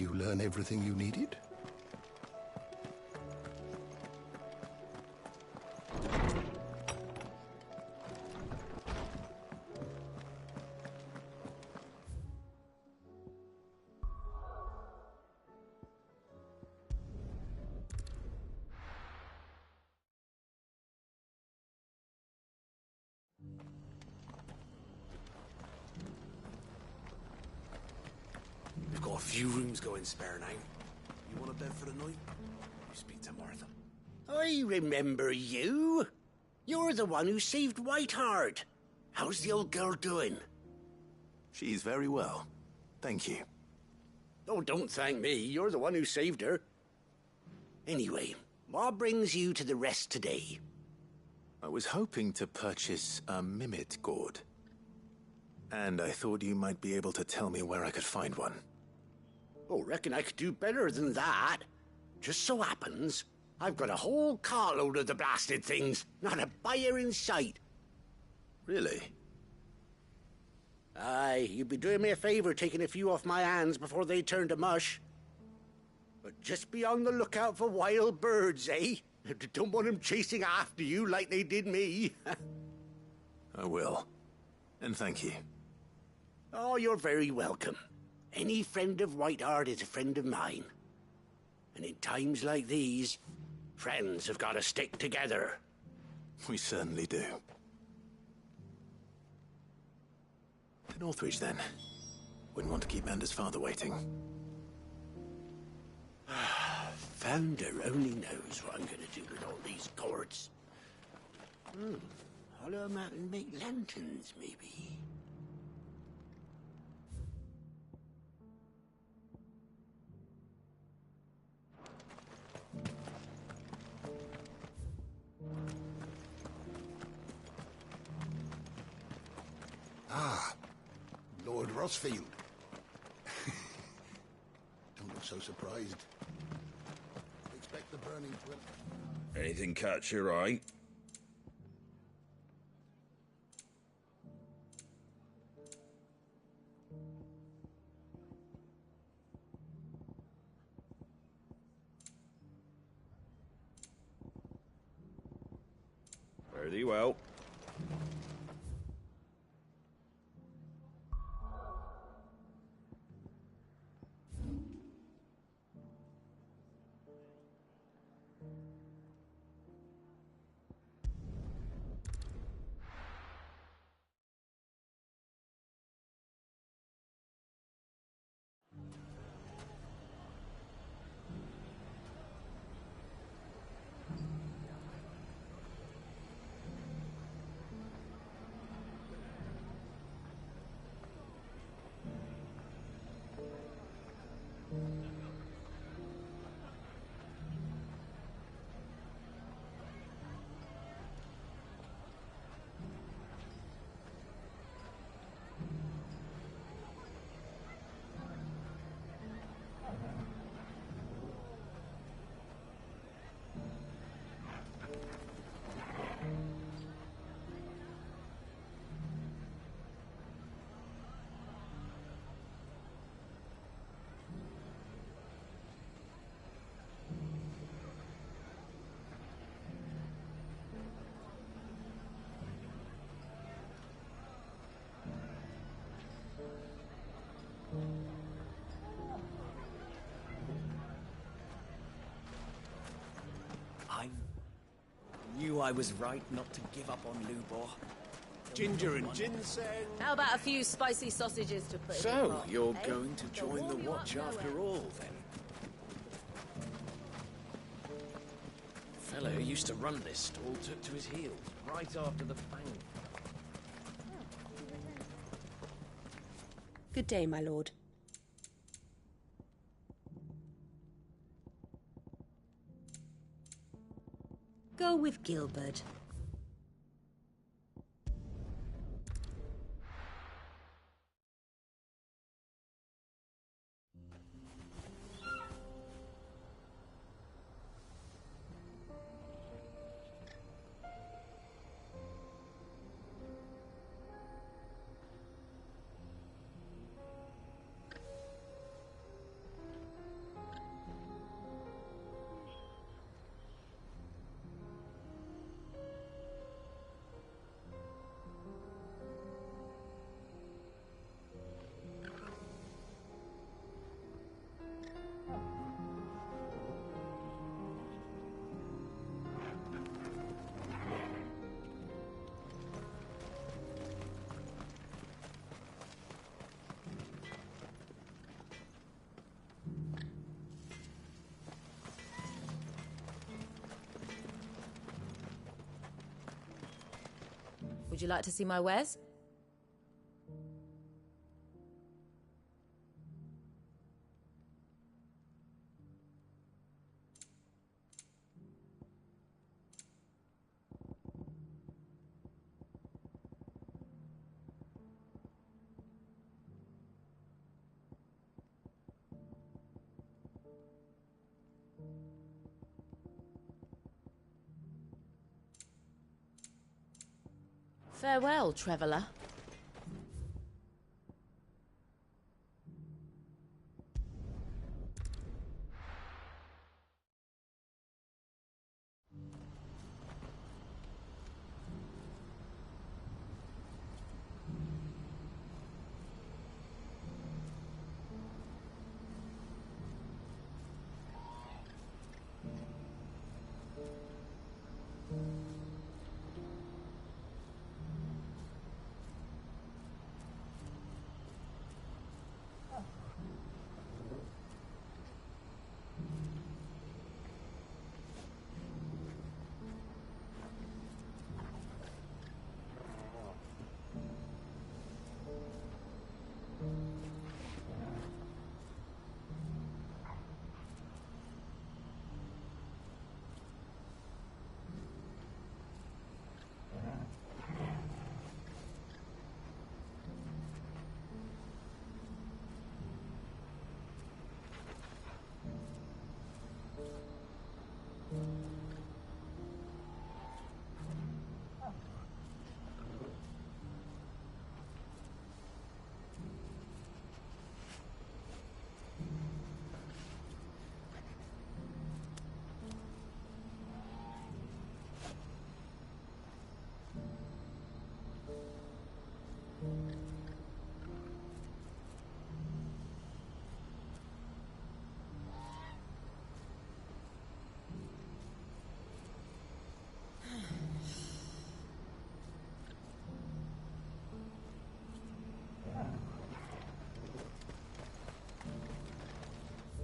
Did you learn everything you needed? We've got a few rooms going spare now. You want a bed for the night? You speak to Martha. I remember you. You're the one who saved Whiteheart. How's the old girl doing? She's very well. Thank you. Oh, don't thank me. You're the one who saved her. Anyway, what brings you to the rest today? I was hoping to purchase a Mimit gourd. And I thought you might be able to tell me where I could find one. Oh, reckon I could do better than that. Just so happens, I've got a whole cartload of the blasted things. Not a buyer in sight. Really? Aye, you'd be doing me a favor taking a few off my hands before they turn to mush. But just be on the lookout for wild birds, eh? Don't want them chasing after you like they did me. I will. And thank you. Oh, you're very welcome. Any friend of Whiteheart is a friend of mine. And in times like these, friends have got to stick together. We certainly do. To Northreach, then. Wouldn't want to keep Mander's father waiting. Founder only knows what I'm going to do with all these gourds. Hollow them out and make lanterns, maybe. Ah, Lord Rossfield. Don't look so surprised. Expect the burning to... Anything catch your eye? Very well. Knew I was right not to give up on Lubor. Ginger and ginseng. How about a few spicy sausages to put in the So, pot, you're eh? going to join the warm you Watch up, after no all, then? The fellow who used to run this stall took to his heels right after the fang. Good day, my lord. Go with Gilbert. Would you like to see my wares? Farewell, traveller.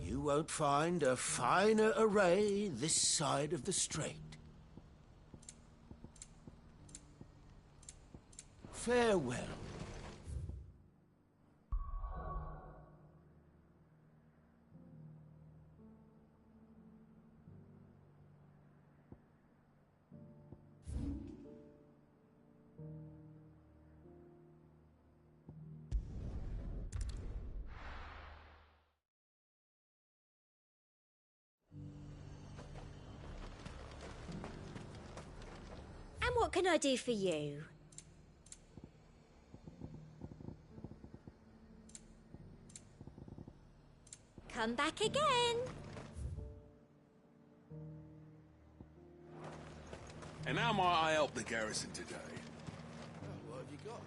You won't find a finer array this side of the strait. Farewell. And what can I do for you? Come back again. And how might I help the garrison today? What have you got?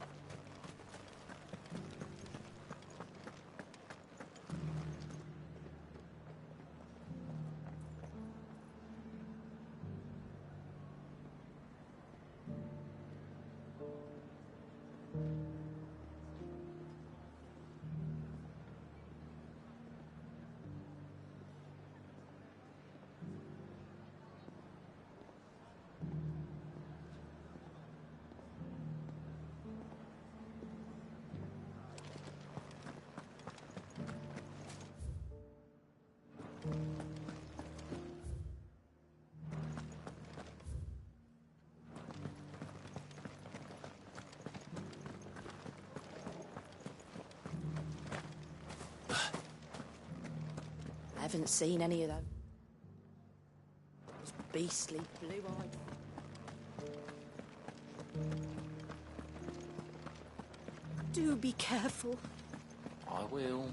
I haven't seen any of them. Those beastly blue-eyed. Do be careful. I will.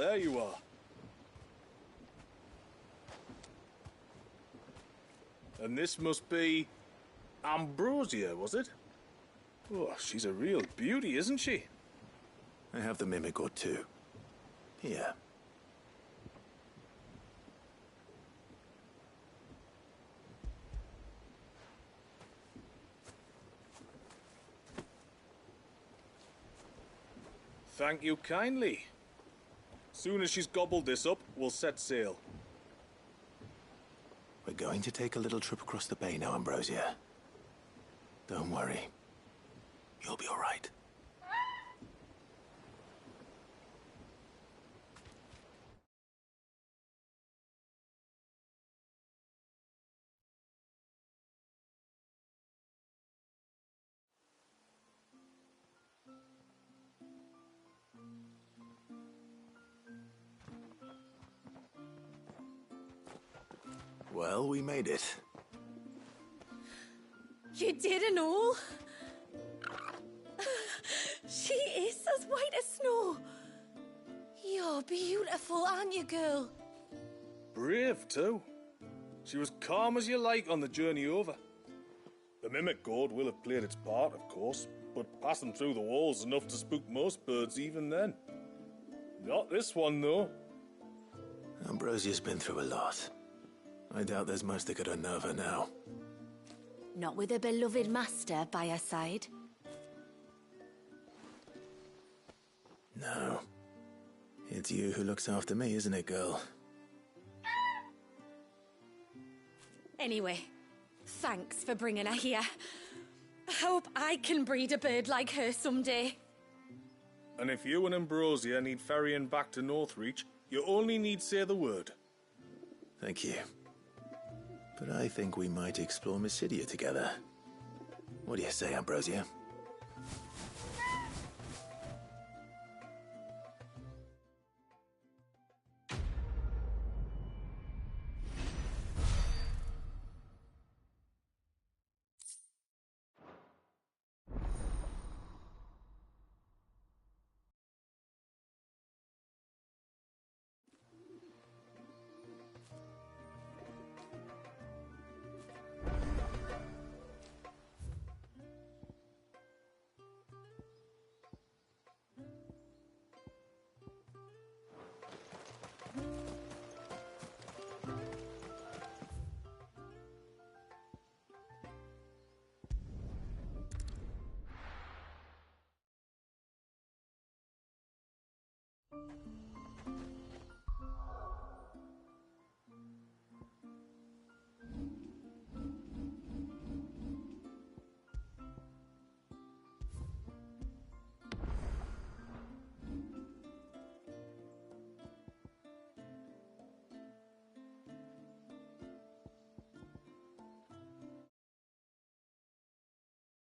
there you are. And this must be Ambrosia, was it? Oh, she's a real beauty, isn't she? I have the mimic or two. Here. Thank you kindly. Soon as she's gobbled this up, we'll set sail. We're going to take a little trip across the bay now, Ambrosia. Don't worry. You'll be all right. Well, we made it. You did and all? She is as white as snow. You're beautiful, aren't you, girl? Brave, too. She was calm as you like on the journey over. The mimic gourd will have played its part, of course, but passing through the walls enough to spook most birds even then. Not this one, though. Ambrosia's been through a lot. I doubt there's much that could unnerve her now. Not with a beloved master by her side. No. It's you who looks after me, isn't it, girl? Anyway, thanks for bringing her here. I hope I can breed a bird like her someday. And if you and Ambrosia need ferrying back to Northreach, you only need say the word. Thank you. But I think we might explore Mysidia together. What do you say, Ambrosia?